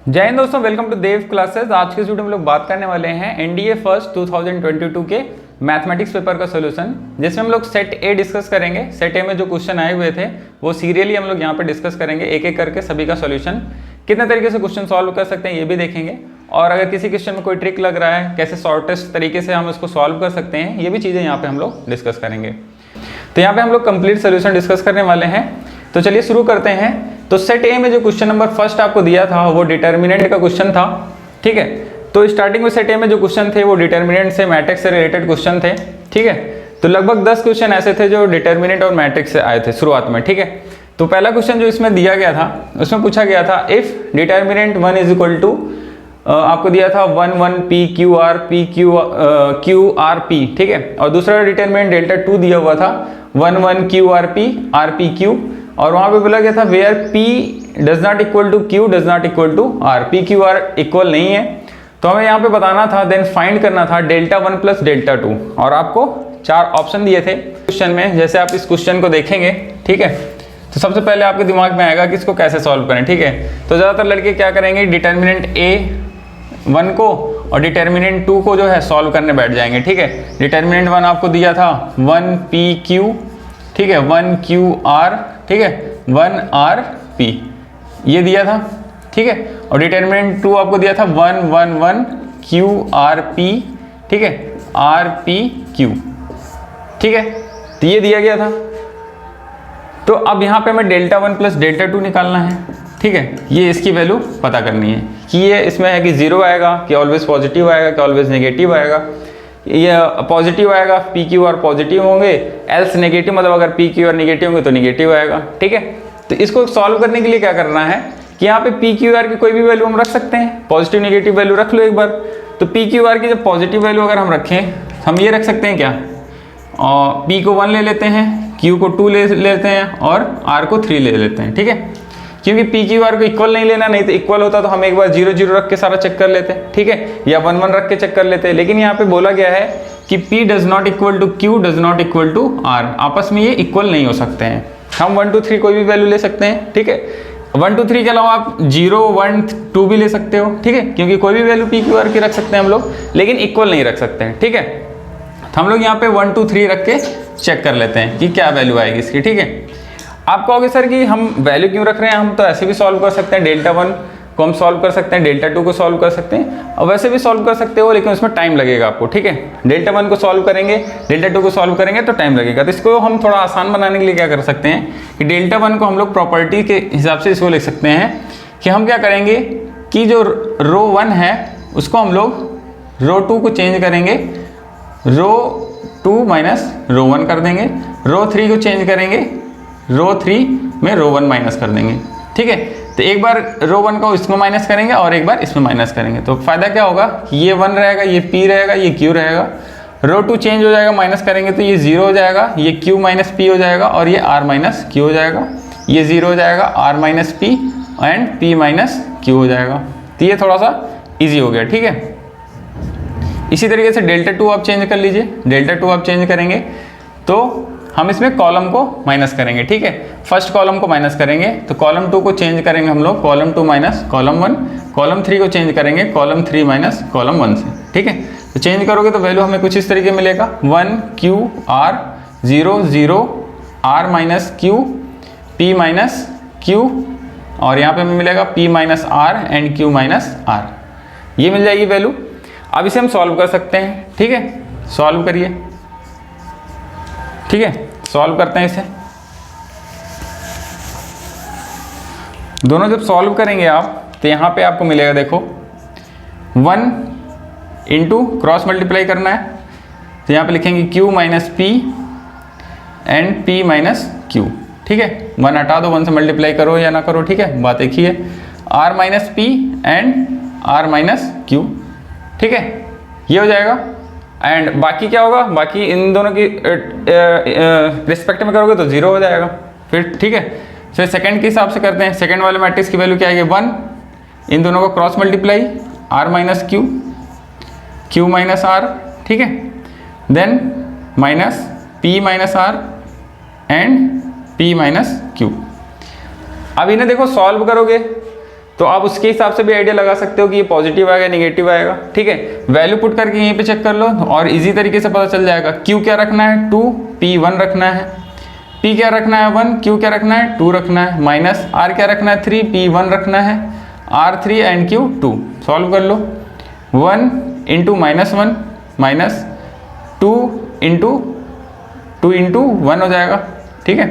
जय हिंद दोस्तों, welcome to Dev classes. आज के वीडियो में लोग बात करने वाले हैं एनडीए फर्स्ट 2022 के मैथमेटिक्स पेपर का सॉल्यूशन, जिसमें हम लोग सेट ए डिस्कस करेंगे। सेट ए में जो क्वेश्चन आए हुए थे वो सीरियली हम लोग यहाँ पे डिस्कस करेंगे, एक एक करके सभी का सॉल्यूशन, कितने तरीके से क्वेश्चन सॉल्व कर सकते हैं ये भी देखेंगे। और अगर किसी क्वेश्चन में कोई ट्रिक लग रहा है, कैसे शॉर्टेस्ट तरीके से हम उसको सॉल्व कर सकते हैं, ये भी चीज़ें यहाँ पे हम लोग डिस्कस करेंगे। तो यहाँ पे हम लोग कंप्लीट सोल्यूशन डिस्कस करने वाले हैं। तो चलिए शुरू करते हैं। तो सेट ए में जो क्वेश्चन नंबर फर्स्ट आपको दिया था वो डिटर्मिनेंट का क्वेश्चन था, ठीक है। तो स्टार्टिंग में सेट ए में जो क्वेश्चन थे वो डिटर्मिनेंट से मैट्रिक्स से रिलेटेड क्वेश्चन थे, ठीक है। तो लगभग 10 क्वेश्चन ऐसे थे जो डिटर्मिनेंट और मैट्रिक्स से आए थे शुरुआत में, ठीक है। तो पहला क्वेश्चन जो इसमें दिया गया था उसमें पूछा गया था if determinant 1 is equal to, आपको दिया था 1 1 P Q R P Q R P, ठीक है। और दूसरा डिटर्मिनेंट डेल्टा 2 दिया हुआ था 1 1 क्यू आर पी क्यू, और वहां पे बोला गया था where P does not equal to Q does not equal to R, P Q R equal नहीं है। तो हमें यहाँ पे बताना था, देन फाइंड करना था डेल्टा 1 प्लस डेल्टा 2, और आपको 4 ऑप्शन दिए थे क्वेश्चन में। जैसे आप इस क्वेश्चन को देखेंगे, ठीक है, तो सबसे पहले आपके दिमाग में आएगा कि इसको कैसे सॉल्व करें, ठीक है। तो ज़्यादातर लड़के क्या करेंगे, डिटर्मिनेंट A1 को और डिटर्मिनेंट 2 को जो है सॉल्व करने बैठ जाएंगे, ठीक है। डिटर्मिनेंट 1 आपको दिया था 1 PQ, ठीक है, 1 QR, ठीक है, 1 RP ये दिया था, ठीक है। और डिटर्मिनेंट 2 आपको दिया था 1 1 1 QRP, ठीक है, RPQ, ठीक है। तो ये दिया गया था। तो अब यहाँ पे हमें डेल्टा 1 प्लस डेल्टा 2 निकालना है, ठीक है। ये इसकी वैल्यू पता करनी है कि ये इसमें है कि 0 आएगा, कि ऑलवेज पॉजिटिव आएगा, कि ऑलवेज नेगेटिव आएगा। ये पॉजिटिव आएगा, पी क्यू आर पॉजिटिव होंगे, एल्स नेगेटिव, मतलब अगर पी क्यू आर नेगेटिव होंगे तो नेगेटिव आएगा, ठीक है। तो इसको सॉल्व करने के लिए क्या करना है कि यहाँ पे पी क्यू आर की कोई भी वैल्यू हम रख सकते हैं, पॉजिटिव नेगेटिव वैल्यू रख लो एक बार। तो पी क्यू आर की जब पॉजिटिव वैल्यू अगर हम रखें, हम ये रख सकते हैं क्या, और पी को 1 ले लेते हैं, क्यू को 2 ले लेते हैं, और आर को 3 ले लेते हैं, ठीक है। क्योंकि पी क्यू आर को इक्वल नहीं लेना, नहीं तो इक्वल होता तो हम एक बार 0 0 रख के सारा चेक कर लेते हैं, ठीक है, या 1 1 रख के चेक कर लेते हैं। लेकिन यहाँ पे बोला गया है कि P does not equal to Q does not equal to R, आपस में ये इक्वल नहीं हो सकते हैं। हम 1 2 3 कोई भी वैल्यू ले सकते हैं, ठीक है। 1 2 3 के अलावा आप 0 1 2 भी ले सकते हो, ठीक है, क्योंकि कोई भी वैल्यू पी क्यू आर की रख सकते हैं हम लोग, लेकिन इक्वल नहीं रख सकते हैं, ठीक है। तो हम लोग यहाँ पे 1 2 3 रख के चेक कर लेते हैं कि क्या वैल्यू आएगी इसकी, ठीक है। आप कहोगे सर कि हम वैल्यू क्यों रख रहे हैं, हम तो ऐसे भी सॉल्व कर सकते हैं, डेल्टा 1 को हम सॉल्व कर सकते हैं, डेल्टा 2 को सॉल्व कर सकते हैं, और वैसे भी सॉल्व कर सकते हो, लेकिन उसमें टाइम लगेगा आपको, ठीक है। डेल्टा 1 को सॉल्व करेंगे, डेल्टा 2 को सॉल्व करेंगे तो टाइम लगेगा। तो इसको हम थोड़ा आसान बनाने के लिए क्या कर सकते हैं कि डेल्टा 1 को हम लोग प्रॉपर्टी के हिसाब से इसको लिख सकते हैं कि हम क्या करेंगे कि जो रो 1 है उसको हम लोग रो 2 को चेंज करेंगे, रो 2 माइनस रो 1 कर देंगे, रो 3 को चेंज करेंगे, रो 3 में रो 1 माइनस कर देंगे, ठीक है। तो एक बार रो 1 को इसमें माइनस करेंगे और एक बार इसमें माइनस करेंगे, तो फायदा क्या होगा, ये 1 रहेगा, ये P रहेगा, ये Q रहेगा, रो 2 चेंज हो जाएगा, माइनस करेंगे तो ये 0 हो जाएगा, ये Q माइनस P हो जाएगा, और ये R माइनस Q हो जाएगा, ये 0 हो जाएगा, R minus P and P minus Q हो जाएगा। तो ये थोड़ा सा ईजी हो गया, ठीक है। इसी तरीके से डेल्टा 2 आप चेंज कर लीजिए, डेल्टा 2 आप चेंज करेंगे तो हम इसमें कॉलम को माइनस करेंगे, ठीक है। फर्स्ट कॉलम को माइनस करेंगे तो कॉलम 2 को चेंज करेंगे हम लोग, कॉलम 2 माइनस कॉलम 1, कॉलम 3 को चेंज करेंगे कॉलम 3 माइनस कॉलम 1 से, ठीक है। तो चेंज करोगे तो वैल्यू हमें कुछ इस तरीके मिलेगा 1 Q R 0 0 R minus Q P minus Q, और यहाँ पे हमें मिलेगा P minus R and Q minus R, ये मिल जाएगी वैल्यू। अब इसे हम सॉल्व कर सकते हैं, ठीक है। सॉल्व करिए, ठीक है, सॉल्व करते हैं इसे। दोनों जब सॉल्व करेंगे आप तो यहाँ पे आपको मिलेगा, देखो 1 इंटू क्रॉस मल्टीप्लाई करना है, तो यहाँ पे लिखेंगे Q minus P and P minus Q, ठीक है। 1 हटा दो, 1 से मल्टीप्लाई करो या ना करो, ठीक है, बात एक ही है। R minus P and R minus Q, ठीक है, ये हो जाएगा। एंड बाकी क्या होगा, बाकी इन दोनों की रिस्पेक्ट में करोगे तो 0 हो जाएगा फिर, ठीक है। फिर सेकंड के हिसाब से करते हैं, सेकंड वाले मैट्रिक्स की वैल्यू क्या आएगी 1, इन दोनों को cross multiply R minus Q, Q minus R, ठीक है, then minus P minus R and P minus Q। अब इन्हें देखो सॉल्व करोगे तो आप उसके हिसाब से भी आइडिया लगा सकते हो कि ये पॉजिटिव आएगा नेगेटिव आएगा। ठीक है, वैल्यू पुट करके यहीं पे चेक कर लो और इजी तरीके से पता चल जाएगा। Q क्या रखना है 2, P 1 रखना है, P क्या रखना है 1, Q क्या रखना है 2 रखना है, माइनस R क्या रखना है 3, P 1 रखना है, R 3 एंड Q 2। सॉल्व कर लो, 1 इंटू -1 माइनस 2 इंटू 2 इंटू 1 हो जाएगा। ठीक है,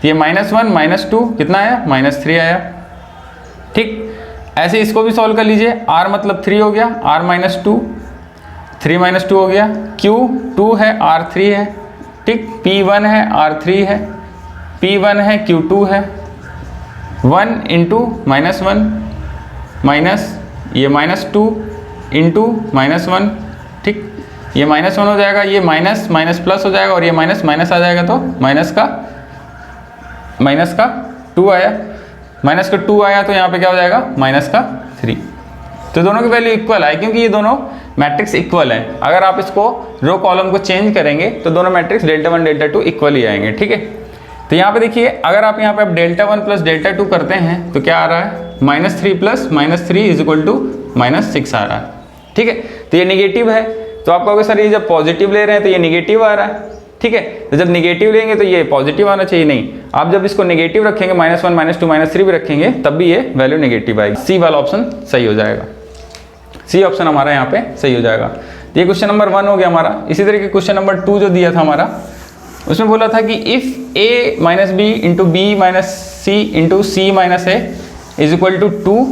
ये -1 -2 कितना आया -3 आया। ठीक, ऐसे इसको भी सॉल्व कर लीजिए। R मतलब 3 हो गया, R -2, 3 - 2 हो गया, Q 2 है, R 3 है। ठीक, P 1 है, R 3 है, P 1 है, Q 2 है, 1 इंटू -1 माइनस ये -2 इंटू -1। ठीक, ये -1 हो जाएगा, ये माइनस माइनस प्लस हो जाएगा और ये माइनस माइनस आ जाएगा, तो माइनस का 2 आया, माइनस का 2 आया तो यहाँ पे क्या हो जाएगा माइनस का 3। तो दोनों की वैल्यू इक्वल है क्योंकि ये दोनों मैट्रिक्स इक्वल है। अगर आप इसको रो कॉलम को चेंज करेंगे तो दोनों मैट्रिक्स डेल्टा 1 डेल्टा 2 इक्वल ही आएंगे। ठीक है, तो यहाँ पे देखिए, अगर आप यहाँ पे आप डेल्टा 1 प्लस डेल्टा 2 करते हैं तो क्या आ रहा है -3 प्लस -3 इज इक्वल टू -6 आ रहा है। ठीक है, तो ये निगेटिव है, तो आप कहोगे सर ये जब पॉजिटिव ले रहे हैं तो ये निगेटिव आ रहा है। ठीक है, तो जब निगेटिव लेंगे तो ये पॉजिटिव आना चाहिए, नहीं, आप जब इसको नेगेटिव रखेंगे -1 -2 -3 भी रखेंगे तब भी ये वैल्यू नेगेटिव आएगी। सी वाला ऑप्शन सही हो जाएगा, सी ऑप्शन हमारा यहाँ पे सही हो जाएगा। तो ये क्वेश्चन नंबर 1 हो गया हमारा। इसी तरीके क्वेश्चन नंबर 2 जो दिया था हमारा, उसमें बोला था कि if a minus B into B minus C into C minus A is equal to 2,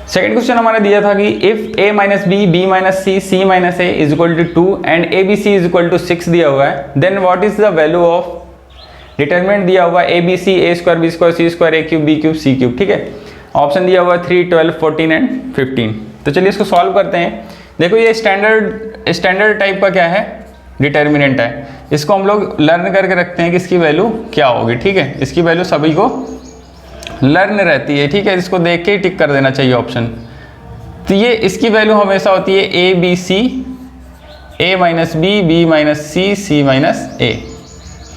second question हमारा दिया था कि if a minus B B minus C C minus A is equal to 2 and A B C is equal to 6 दिया हुआ है, then what is the value of determinant दिया हुआ है A B C A square B square C square A cube B cube C cube. ठीक है, option दिया हुआ है 3 12 14 एंड 15। तो चलिए इसको सॉल्व करते हैं। देखो ये स्टैंडर्ड टाइप का क्या है, डिटर्मिनेंट है। इसको हम लोग लर्न करके रखते हैं कि इसकी वैल्यू क्या होगी। ठीक है, इसकी वैल्यू सभी को लर्न रहती है। ठीक है, इसको देख के ही टिक कर देना चाहिए ऑप्शन। तो ये इसकी वैल्यू हमेशा होती है A B C, A minus B B minus C C minus A.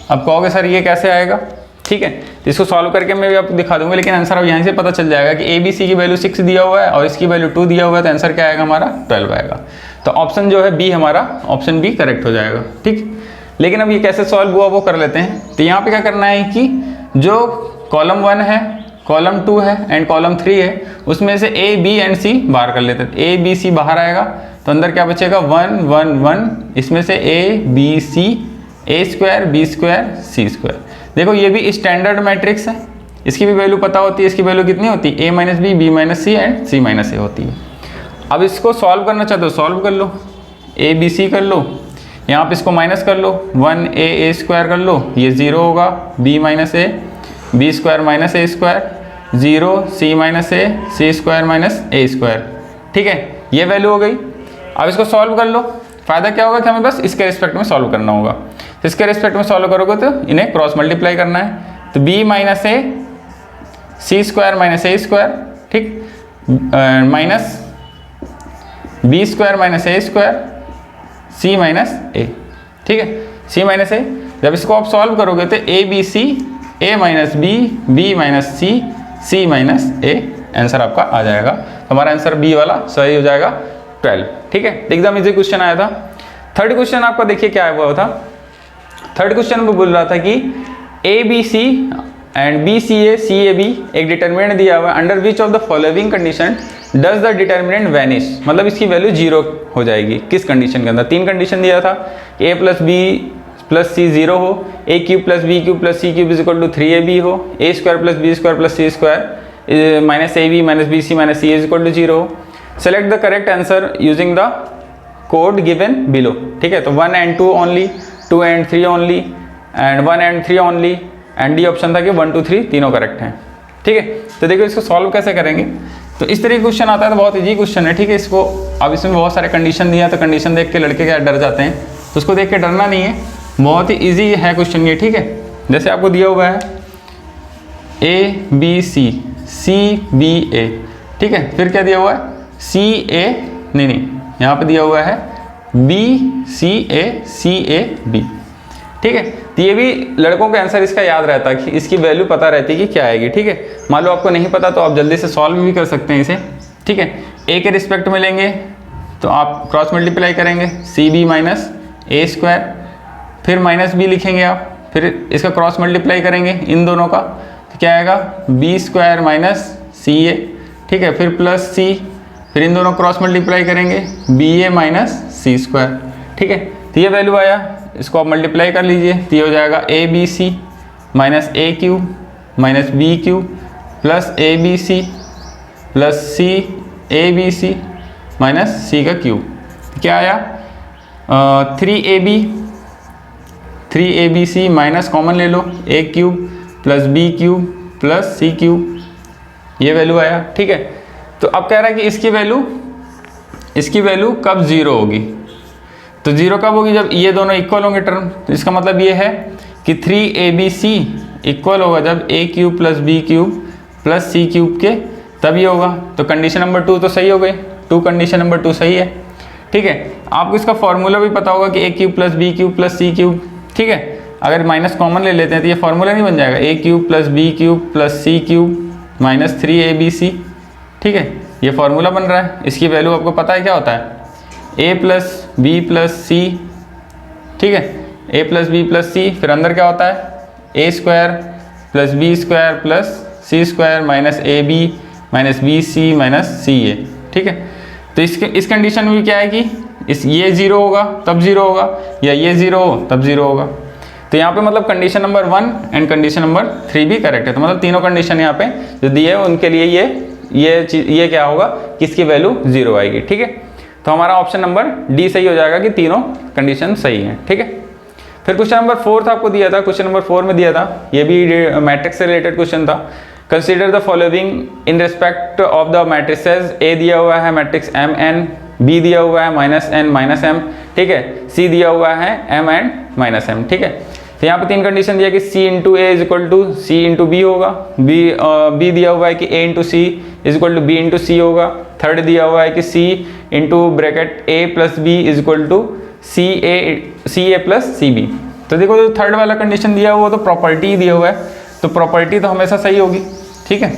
अब कहोगे सर ये कैसे आएगा। ठीक है, तो इसको सॉल्व करके मैं भी आपको दिखा दूंगा, लेकिन आंसर अब यहीं से पता चल जाएगा कि ए बी सी की वैल्यू 6 दिया हुआ है और इसकी वैल्यू 2 दिया हुआ है, तो आंसर क्या आएगा हमारा 12 आएगा। तो ऑप्शन जो है बी, हमारा ऑप्शन बी करेक्ट हो जाएगा। ठीक, लेकिन अब ये कैसे सॉल्व हुआ वो कर लेते हैं। तो यहाँ पे क्या करना है कि जो कॉलम 1 है, कॉलम 2 है एंड कॉलम 3 है, उसमें से ए बी एंड सी बाहर कर लेते हैं। ए बी सी बाहर आएगा तो अंदर क्या बचेगा 1 1 1, इसमें से A B C A square B square C square. देखो ये भी स्टैंडर्ड मैट्रिक्स है, इसकी भी वैल्यू पता होती है। इसकी वैल्यू कितनी होती है, A minus B B minus C and C minus A होती है। अब इसको सॉल्व करना चाहते हो सॉल्व कर लो, ए बी सी कर लो, यहाँ पे इसको माइनस कर लो, 1 ए स्क्वायर कर लो, ये 0 होगा, B minus A B square minus A square 0 C minus A C square minus A square. ठीक है, ये वैल्यू हो गई। अब इसको सॉल्व कर लो। फायदा क्या होगा कि हमें बस इसके रिस्पेक्ट में सॉल्व करना होगा। तो इसके रिस्पेक्ट में सॉल्व करोगे तो इन्हें क्रॉस मल्टीप्लाई करना है। तो B minus A C square minus A square, ठीक, minus B square minus A square C minus ए। ठीक है, सी माइनस ए। जब इसको आप सॉल्व करोगे तो A B C A minus B B minus C C minus A answer आपका आ जाएगा। तो हमारा आंसर बी वाला सही हो जाएगा 12। ठीक है, एकदम इजी क्वेश्चन आया था। थर्ड क्वेश्चन आपका देखिए क्या हुआ था। थर्ड क्वेश्चन में बोल रहा था कि A B C and B C A B एक डिटर्मिनेंट दिया हुआ है, under which of the following condition does the determinant vanish, मतलब इसकी वैल्यू 0 हो जाएगी। किस कंडीशन के अंदर, 3 कंडीशन दिया था, A plus B plus C 0 हो, A cube plus B cube plus C cube is equal to 3ab हो, A square plus B square plus C square minus A B minus B C minus C is equal to 0 हो। Select the correct answer using the code given below. ठीक है, तो 1 and 2 only, 2 and 3 only and 1 and 3 only, and D option था कि 1 2 3 तीनों correct हैं। ठीक है, तो देखो इसको सॉल्व कैसे करेंगे। तो इस तरीके क्वेश्चन आता है, तो बहुत इजी क्वेश्चन है। ठीक है, इसको अब इसमें बहुत सारे कंडीशन दिया, तो कंडीशन देख के लड़के क्या डर जाते हैं, तो उसको देख के डरना नहीं है, बहुत ही इजी है क्वेश्चन ये। ठीक है, जैसे आपको दिया हुआ है ए बी सी CBA, ठीक है। फिर क्या दिया हुआ है CA, नहीं यहाँ पे दिया हुआ है BCA CAB, ठीक है। तो ये भी लड़कों का आंसर इसका याद रहता है कि इसकी वैल्यू पता रहती है कि क्या आएगी, ठीक है। मान लो आपको नहीं पता तो आप जल्दी से सॉल्व भी कर सकते हैं इसे, ठीक है। A के रिस्पेक्ट में लेंगे तो आप क्रॉस मल्टीप्लाई करेंगे CB माइनस A स्क्वायर, फिर माइनस B लिखेंगे आप, फिर इसका क्रॉस मल्टीप्लाई करेंगे इन दोनों का तो क्या आएगा B स्क्वायर माइनस CA, ठीक है। फिर प्लस C, फिर इन दोनों क्रॉस मल्टीप्लाई करेंगे BA माइनस C स्क्वायर, ठीक है। तो ये वैल्यू आया, इसको आप मल्टीप्लाई कर लीजिए तो ये हो जाएगा ABC minus AQ minus BQ plus ABC plus CABC minus C का क्यूब, क्या आया 3ABC माइनस कॉमन ले लो A cube plus B cube plus C cube, ये वैल्यू आया, ठीक है। तो अब कह रहा है कि इसकी वैल्यू कब जीरो होगी, तो जीरो कब होगी जब ये दोनों इक्वल होंगे टर्म। तो इसका मतलब ये है कि 3ABC इक्वल होगा जब A cube plus B cube plus C cube के, तब ये होगा। तो कंडीशन नंबर 2 तो सही हो गई, कंडीशन नंबर 2 सही है, ठीक है। आपको इसका फॉर्मूला भी पता होगा कि A cube plus B cube plus C cube, ठीक है। अगर माइनस कॉमन ले लेते हैं तो ये फॉर्मूला नहीं बन जाएगा A cube plus B cube plus C cube minus 3ABC, ठीक है। ये फॉर्मूला बन रहा है। इसकी वैल्यू आपको पता है क्या होता है A plus B plus C, ठीक है। A plus B plus C, फिर अंदर क्या होता है A square plus B square plus C square minus AB minus BC minus CA, ठीक है। तो इस कंडीशन में क्या है कि ये जीरो होगा तब जीरो होगा, या ये जीरो हो तब जीरो होगा। तो यहाँ पे मतलब condition number 1 and condition number 3 भी करेक्ट है। तो मतलब तीनों कंडीशन यहाँ पे जो दिए है उनके लिए ये क्या होगा कि इसकी वैल्यू जीरो आएगी, ठीक है। तो हमारा ऑप्शन नंबर डी सही हो जाएगा कि तीनों कंडीशन सही हैं, ठीक है। फिर क्वेश्चन नंबर 4 आपको दिया था, क्वेश्चन नंबर 4 में दिया था, ये भी मैट्रिक्स से रिलेटेड क्वेश्चन था। Consider the following in respect of the matrices. A दिया हुआ है मैट्रिक्स MN, B दिया हुआ है -N -M, ठीक है। C दिया हुआ है M एंड -M, ठीक है। तो यहाँ पे तीन कंडीशन दिया कि C into A is equal to C into B होगा, B दिया हुआ है कि A into C is equal to B into C होगा, थर्ड दिया हुआ है कि C into bracket A plus B is equal to CA plus CB। तो देखो जो थर्ड वाला कंडीशन दिया हुआ वो तो प्रॉपर्टी दिया हुआ है, तो प्रॉपर्टी तो हमेशा सही होगी, ठीक है।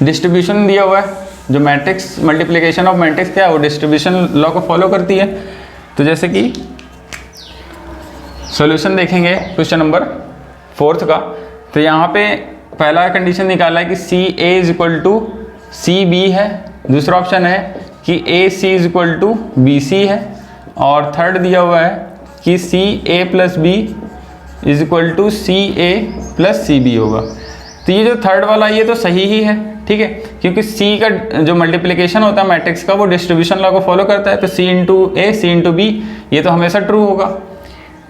डिस्ट्रीब्यूशन दिया हुआ है, जो मैट्रिक्स मल्टीप्लिकेशन ऑफ मैट्रिक्स क्या है वो डिस्ट्रीब्यूशन लॉ को फॉलो करती है। तो जैसे कि सॉल्यूशन देखेंगे क्वेश्चन नंबर 4 का, तो यहाँ पे पहला कंडीशन निकाला है कि CA is equal to CB है, दूसरा ऑप्शन है कि AC is equal to BC है, और थर्ड दिया हुआ है कि CA plus B is equal to CA plus CB होगा। तो ये जो थर्ड वाला ये तो सही ही है, ठीक है, क्योंकि C का जो मल्टीप्लिकेशन होता है मैट्रिक्स का वो डिस्ट्रीब्यूशन लॉ को फॉलो करता है। तो C into A C into B ये तो हमेशा ट्रू होगा।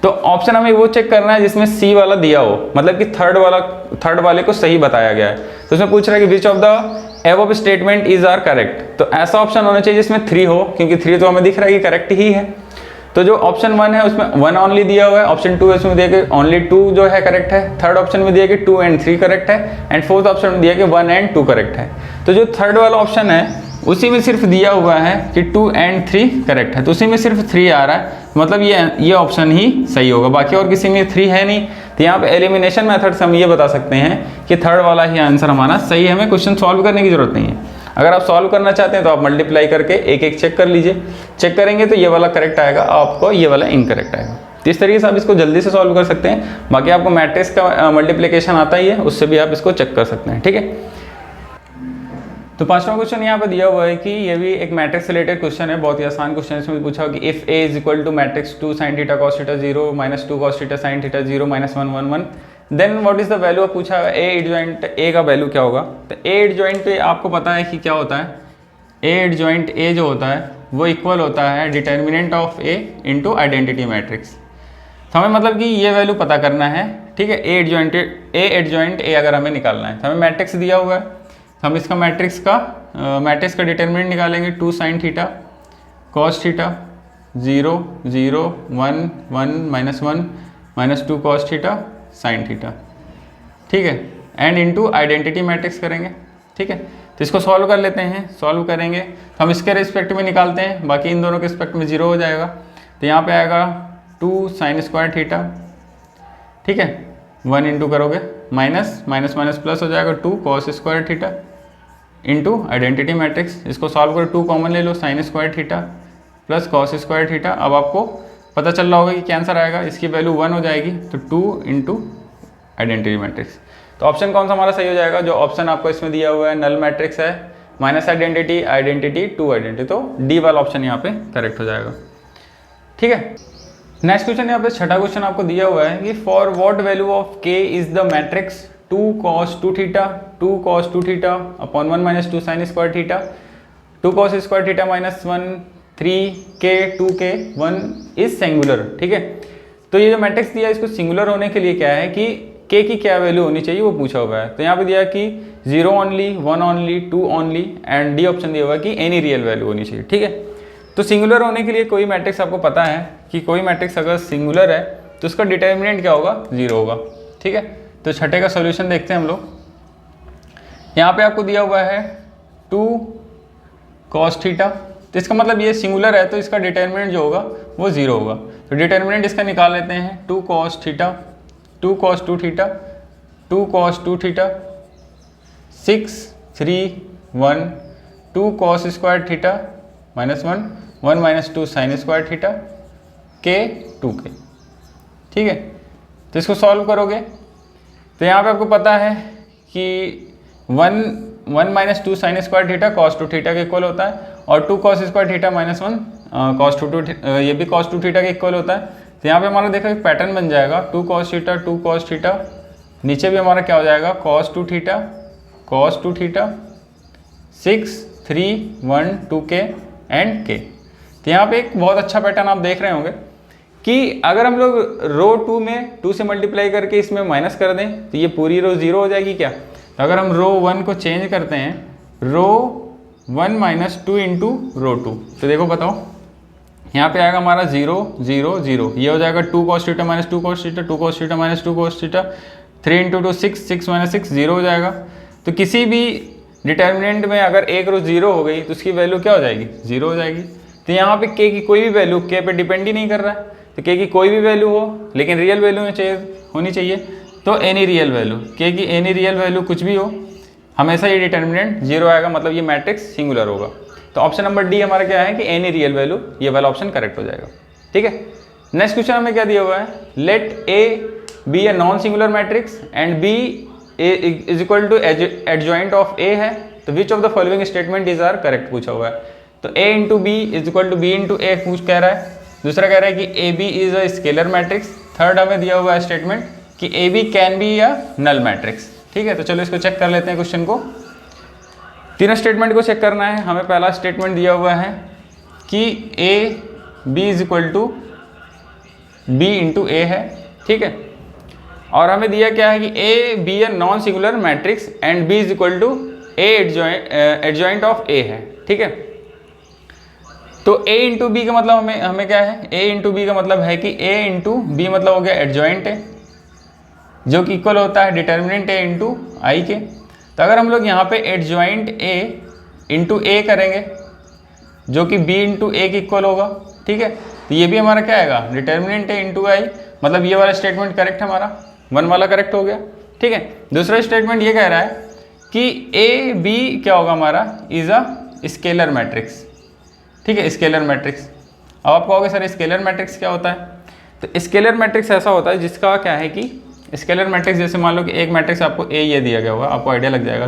तो ऑप्शन हमें वो चेक करना है जिसमें C वाला दिया हो, मतलब कि थर्ड वाले को सही बताया गया है। तो उसमें पूछ रहा है कि which of the above statement is are correct. तो ऐसा ऑप्शन होना चाहिए जिसमें 3 हो, क्योंकि 3 तो हमें दिख रहा है कि करेक्ट ही है। तो जो ऑप्शन 1 है उसमें 1 ओनली दिया हुआ है, ऑप्शन 2 है उसमें दिया कि ओनली 2 जो है करेक्ट है, थर्ड ऑप्शन में दिया कि 2 एंड 3 करेक्ट है, एंड फोर्थ ऑप्शन में दिया कि 1 एंड 2 करेक्ट है। तो जो थर्ड वाला ऑप्शन है उसी में सिर्फ दिया हुआ है कि 2 एंड 3 करेक्ट है, तो उसी में सिर्फ 3 आ रहा है, मतलब ये ऑप्शन ही सही होगा, बाकी और किसी में 3 है नहीं। तो यहाँ पे एलिमिनेशन मेथड से हम ये बता सकते हैं कि थर्ड वाला ही आंसर हमारा सही है, हमें क्वेश्चन सॉल्व करने की जरूरत नहीं है। अगर आप सॉल्व करना चाहते हैं तो आप मल्टीप्लाई करके एक एक चेक कर लीजिए, चेक करेंगे तो ये वाला करेक्ट आएगा, आपको ये वाला इनकरेक्ट आएगा। तो इस तरीके से आप इसको जल्दी से सॉल्व कर सकते हैं। बाकी आपको मैट्रिक्स का मल्टीप्लिकेशन आता ही है, उससे भी आप इसको चेक कर सकते हैं, ठीक है। तो पांचवा क्वेश्चन यहाँ पे दिया हुआ है कि ये भी एक मैट्रिक्स से रिलेटेड क्वेश्चन है, बहुत ही आसान क्वेश्चन है। इसमें पूछा कि if A is equal to matrix 2 sin theta cos theta 0 -2 cos theta sin theta 0 -1 1 1, then what is the value. पूछा है A एडजॉइंट A का वैल्यू क्या होगा। तो A एडजॉइंट पे आपको पता है कि क्या होता है, A एडजॉइंट A जो होता है वो इक्वल होता है determinant of A into identity matrix. तो हमें मतलब कि ये वैल्यू पता करना है, ठीक है। A एडजॉइंट A अगर हमें निकालना है तो हमें मैट्रिक्स दिया हुआ है, हम इसका मैट्रिक्स का डिटर्मिनेंट निकालेंगे 2 sin theta cos theta 0 0 1 1 -1 -2 cos theta sin theta, ठीक है। एंड इनटू आइडेंटिटी मैट्रिक्स करेंगे, ठीक है। तो इसको सॉल्व कर लेते हैं, सॉल्व करेंगे तो हम इसके रिस्पेक्ट में निकालते हैं, बाकी इन दोनों के रिस्पेक्ट में 0 हो जाएगा। तो यहाँ पे आएगा 2 sin स्क्वायर थीटा, ठीक है, 1 इंटू करोगे माइनस माइनस माइनस प्लस हो जाएगा 2 cos square theta into identity matrix. इसको सॉल्व करो, 2 कॉमन ले लो, sin square theta plus cos square theta. अब आपको पता चल रहा होगा कि क्या आंसर आएगा, इसकी वैल्यू 1 हो जाएगी, तो 2 इंटू आइडेंटिटी मैट्रिक्स। तो ऑप्शन कौन सा हमारा सही हो जाएगा, जो ऑप्शन आपको इसमें दिया हुआ है नल मैट्रिक्स है, माइनस आइडेंटिटी आइडेंटिटी 2 आइडेंटिटी, तो डी वाला ऑप्शन यहाँ पे करेक्ट हो जाएगा, ठीक है। नेक्स्ट क्वेश्चन यहाँ पे छठा क्वेश्चन आपको दिया हुआ है कि फॉर व्हाट वैल्यू ऑफ के is the matrix 2 cos 2 theta 2 cos 2 theta upon 1 minus 2 sin square theta 2 cos square theta minus 1 3 k 2 k 1 is singular, ठीक है। तो ये जो मैट्रिक्स दिया है इसको सिंगुलर होने के लिए क्या है कि k की क्या वैल्यू होनी चाहिए वो पूछा हुआ है। तो यहाँ पे दिया कि 0 only 1 only 2 only and D option दिया हुआ है कि एनी रियल वैल्यू होनी चाहिए, ठीक है। तो सिंगुलर होने के लिए कोई मैट्रिक्स आपको पता है कि कोई मैट्रिक्स अगर सिंगुलर है तो उसका डिटर्मिनेंट क्या होगा, 0 होगा, ठीक है। तो छठे का सॉल्यूशन देखते हैं हम लोग। यहाँ पे आपको दिया हुआ है 2 cos थीटा, तो इसका मतलब ये सिंगुलर है तो इसका डिटर्मिनेंट जो होगा वो 0 होगा। तो डिटर्मिनेंट इसका निकाल लेते हैं, 2 cos theta 2 cos 2 theta 2 cos 2 theta 6 3 1 2 cos square theta minus 1 minus 2 sin square theta k 2k, ठीक है। तो इसको सॉल्व करोगे तो यहाँ पे आपको पता है कि 1 minus 2 sin square theta cos 2 theta के इक्वल होता है और 2 cos square theta minus 1 cos 2 ये भी cos 2 थीटा के इक्वल होता है। तो यहाँ पे हमारा देखो एक पैटर्न बन जाएगा 2 cos थीटा 2 cos थीटा, नीचे भी हमारा क्या हो जाएगा cos 2 theta 6 3 1 2k and k। तो यहाँ पे एक बहुत अच्छा पैटर्न आप देख रहे होंगे कि अगर हम लोग रो 2 में 2 से मल्टीप्लाई करके इसमें माइनस कर दें तो ये पूरी रो 0 हो जाएगी क्या। तो अगर हम रो 1 को चेंज करते हैं रो 1 माइनस 2 इंटू रो 2, तो देखो बताओ यहाँ पे आएगा हमारा 0 0 0, ये हो जाएगा 2 cos theta minus 2 cos theta 2 cos theta minus 2 cos theta 3 into 2 6 6 minus 6 0 हो जाएगा। तो किसी भी डिटर्मिनेंट में अगर एक रो 0 हो गई तो उसकी वैल्यू क्या हो जाएगी, 0 हो जाएगी। तो यहाँ पे k की कोई भी वैल्यू k पे डिपेंड ही नहीं कर रहा है, तो k की कोई भी वैल्यू हो लेकिन रियल वैल्यू होनी चाहिए। तो एनी रियल वैल्यू, k की एनी रियल वैल्यू कुछ भी हो हमेशा ये डिटर्मिनेंट 0 आएगा, मतलब ये मैट्रिक्स सिंगुलर होगा। तो ऑप्शन नंबर डी हमारा क्या है कि एनी रियल वैल्यू, ये वाला ऑप्शन करेक्ट हो जाएगा, ठीक है। नेक्स्ट क्वेश्चन हमें क्या दिया हुआ है, let A be a non singular matrix and B is equal to adjoint of A है, तो which of the following statement is are correct पूछा हुआ है। तो a into B is equal to B into A पूछ कह रहा है, दूसरा कह रहा है कि A B is a scalar matrix, third हमें दिया हुआ है स्टेटमेंट कि A B can be a null matrix, ठीक है। तो चलो इसको चेक कर लेते हैं क्वेश्चन को, तीनों स्टेटमेंट को चेक करना है। हमें पहला स्टेटमेंट दिया हुआ है कि A B is equal to B into A है, ठीक है। और हमें दिया क्या है कि A be a non singular matrix and B is equal to A adjoint of A है, ठीक है। तो a इंटू बी का मतलब हमें क्या है, a इंटू बी का मतलब है कि a इंटू बी मतलब हो गया एडजॉइंट है, जो कि इक्वल होता है डिटर्मिनेंट a इंटू आई के। तो अगर हम लोग यहाँ पे एडजॉइंट a इंटू ए करेंगे जो कि b इंटू ए के इक्वल होगा, ठीक है। तो ये भी हमारा क्या आएगा, डिटर्मिनेंट a इंटू आई, मतलब ये वाला स्टेटमेंट करेक्ट हमारा 1 वाला करेक्ट हो गया, ठीक है। दूसरा स्टेटमेंट ये कह रहा है कि ए बी क्या होगा हमारा, इज अ स्केलर मैट्रिक्स, ठीक है, स्केलर मैट्रिक्स। अब आप कहोगे सर स्केलर मैट्रिक्स क्या होता है, तो स्केलर मैट्रिक्स ऐसा होता है जिसका क्या है कि स्केलर मैट्रिक्स जैसे मान लो कि एक मैट्रिक्स आपको ए ये दिया गया होगा, आपको आइडिया लग जाएगा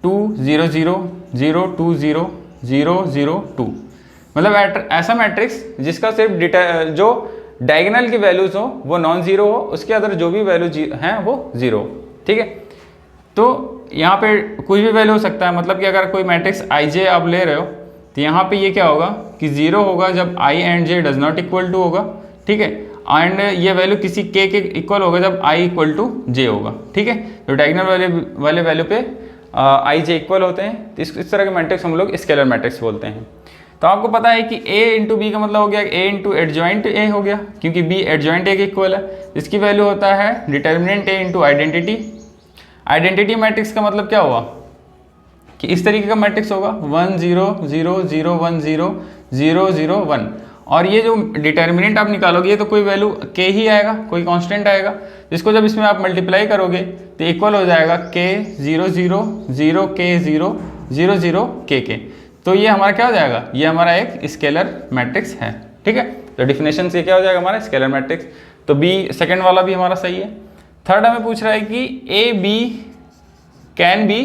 2 0 0 0 2 0 0 0 2, मतलब ऐसा मैट्रिक्स जिसका सिर्फ जो डायगोनल की वैल्यूज हो वो नॉन जीरो हो, उसके अंदर जो भी वैल्यू हैं वो 0, ठीक है। तो यहाँ पे कुछ भी वैल्यू हो सकता है, मतलब कि अगर कोई मैट्रिक्स आई जे आप ले रहे हो तो यहाँ पे ये क्या होगा कि 0 होगा जब I and J does not equal to होगा, ठीक है। एंड ये वैल्यू किसी के इक्वल होगा जब आई इक्वल टू जे होगा, ठीक है। तो डायगोनल वाले वैल्यू पे आई जे इक्वल होते हैं, तो इस तरह के मैट्रिक्स हम लोग स्केलर मैट्रिक्स बोलते हैं। तो आपको पता है कि a इंटू बी का मतलब हो गया a इंटू एडजॉइंट a हो गया, क्योंकि b एडजॉइंट a के इक्वल है। इसकी वैल्यू होता है determinant a into identity. Identity matrix का मतलब क्या हुआ कि इस तरीके का मैट्रिक्स होगा 1 0 0 0 1 0 0 0 1, और ये जो डिटर्मिनेंट आप निकालोगे ये तो कोई वैल्यू k ही आएगा, कोई कांस्टेंट आएगा, जिसको जब इसमें आप मल्टीप्लाई करोगे तो इक्वल हो जाएगा k 0 0 0 k 0 0 0 k। तो ये हमारा क्या हो जाएगा, ये हमारा एक स्केलर मैट्रिक्स है। ठीक है, तो डिफिनेशन से क्या हो जाएगा हमारा स्केलर मैट्रिक्स। तो बी सेकेंड वाला भी हमारा सही है। थर्ड हमें पूछ रहा है कि A B can be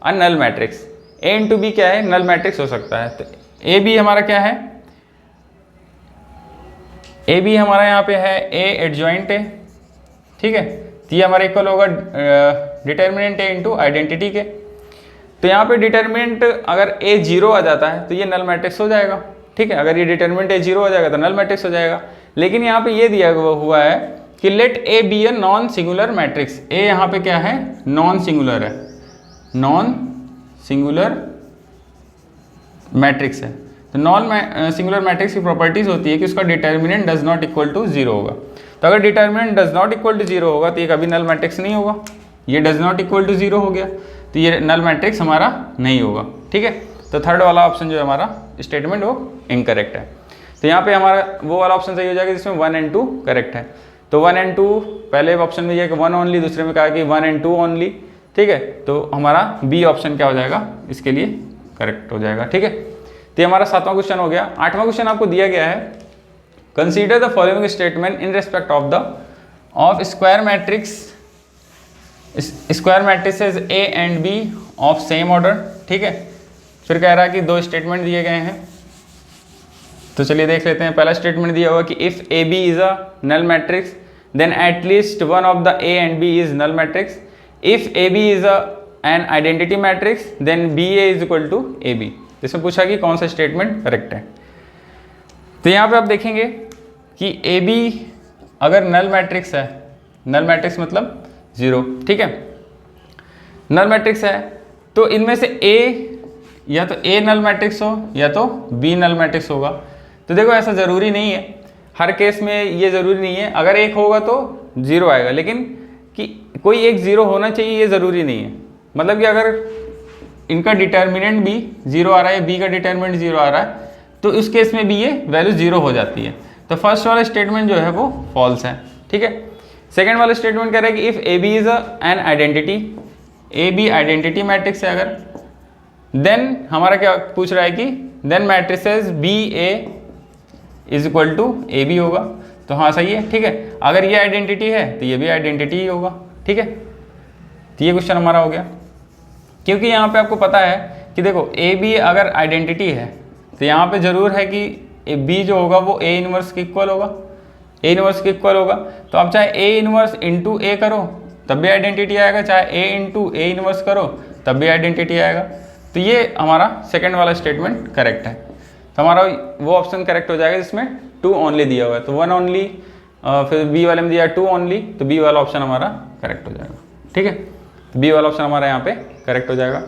a null matrix. A into B क्या है, नल मैट्रिक्स हो सकता है। तो ए बी हमारा क्या है, ए बी हमारा यहाँ पे है ए एडजॉइंट है। ठीक है, तो ये हमारा इक्वल होगा डिटर्मिनेंट ए इंटू आइडेंटिटी के। तो यहाँ पे डिटर्मिनेंट अगर ए जीरो आ जाता है तो ये नल मैट्रिक्स हो जाएगा। ठीक है, अगर ये डिटर्मिनेंट ए जीरो हो जाएगा तो नल मैट्रिक्स हो जाएगा। लेकिन यहाँ पे ये दिया हुआ है कि let A be a non singular matrix. A यहाँ पे क्या है, नॉन सिंगुलर है, नॉन सिंगुलर मैट्रिक्स है। तो नॉन सिंगुलर मैट्रिक्स की प्रॉपर्टीज होती है कि उसका determinant does not equal to zero होगा। तो अगर determinant does not equal to zero होगा तो ये कभी नल मैट्रिक्स नहीं होगा। ये does not equal to zero हो गया तो ये नल मैट्रिक्स हमारा नहीं होगा। ठीक है, तो थर्ड वाला ऑप्शन जो है हमारा स्टेटमेंट वो इनकरेक्ट है। तो यहाँ पे हमारा वो वाला ऑप्शन सही हो जाएगा जिसमें 1 and 2 करेक्ट है। तो 1 and 2 पहले ऑप्शन में ये कि 1 ओनली, दूसरे में कहा कि 1 and 2 ओनली। ठीक है, तो हमारा बी ऑप्शन क्या हो जाएगा, इसके लिए करेक्ट हो जाएगा। ठीक है, तो ये हमारा 7वां क्वेश्चन हो गया। 8वां क्वेश्चन आपको दिया गया है, consider the following statement in respect of square matrix, square matrices A and B of same order. ठीक है, फिर कह रहा है कि 2 स्टेटमेंट दिए गए हैं। तो चलिए देख लेते हैं। पहला स्टेटमेंट दिया हुआ कि if A B is a null matrix then at least one of the A and B is null matrix. If A B is an identity matrix then B A is equal to A B. इसमें पूछा कि कौन सा statement correct है। तो यहाँ पे आप देखेंगे कि ए बी अगर नल मैट्रिक्स है, नल मैट्रिक्स मतलब 0। ठीक है, नल मैट्रिक्स है तो इनमें से ए या तो ए नल मैट्रिक्स हो या तो बी नल मैट्रिक्स होगा। तो देखो ऐसा ज़रूरी नहीं है, हर केस में ये ज़रूरी नहीं है। अगर एक होगा तो 0 आएगा, लेकिन कि कोई एक 0 होना चाहिए ये ज़रूरी नहीं है। मतलब कि अगर इनका डिटर्मिनेंट भी 0 आ रहा है, बी का डिटर्मिनेंट 0 आ रहा है, तो उस केस में भी ये वैल्यू 0 हो जाती है। तो फर्स्ट वाला स्टेटमेंट जो है वो फॉल्स है। ठीक है, सेकेंड वाला स्टेटमेंट कह रहा है कि if A B is an identity, A B identity matrix है अगर, देन हमारा क्या पूछ रहा है कि then matrices B A is equal to A B होगा। तो हाँ सही है। ठीक है, अगर ये आइडेंटिटी है तो ये भी आइडेंटिटी ही होगा। ठीक है, तो ये क्वेश्चन हमारा हो गया। क्योंकि यहाँ पे आपको पता है कि देखो ए बी अगर आइडेंटिटी है तो यहाँ पे ज़रूर है कि बी जो होगा वो ए इनवर्स के इक्वल होगा, ए इनवर्स के इक्वल होगा। तो आप चाहे ए इनवर्स इंटू ए करो तब भी आइडेंटिटी आएगा, चाहे ए इंटू ए इनवर्स करो तब भी आइडेंटिटी आएगा। तो ये हमारा सेकंड वाला स्टेटमेंट करेक्ट है। तो हमारा वो ऑप्शन करेक्ट हो जाएगा जिसमें 2 ओनली दिया हुआ है। तो 1 ओनली, फिर बी वाले में दिया 2 ओनली, तो बी वाला ऑप्शन हमारा करेक्ट हो जाएगा। ठीक है, तो बी वाला ऑप्शन हमारा यहाँ पे करेक्ट हो जाएगा।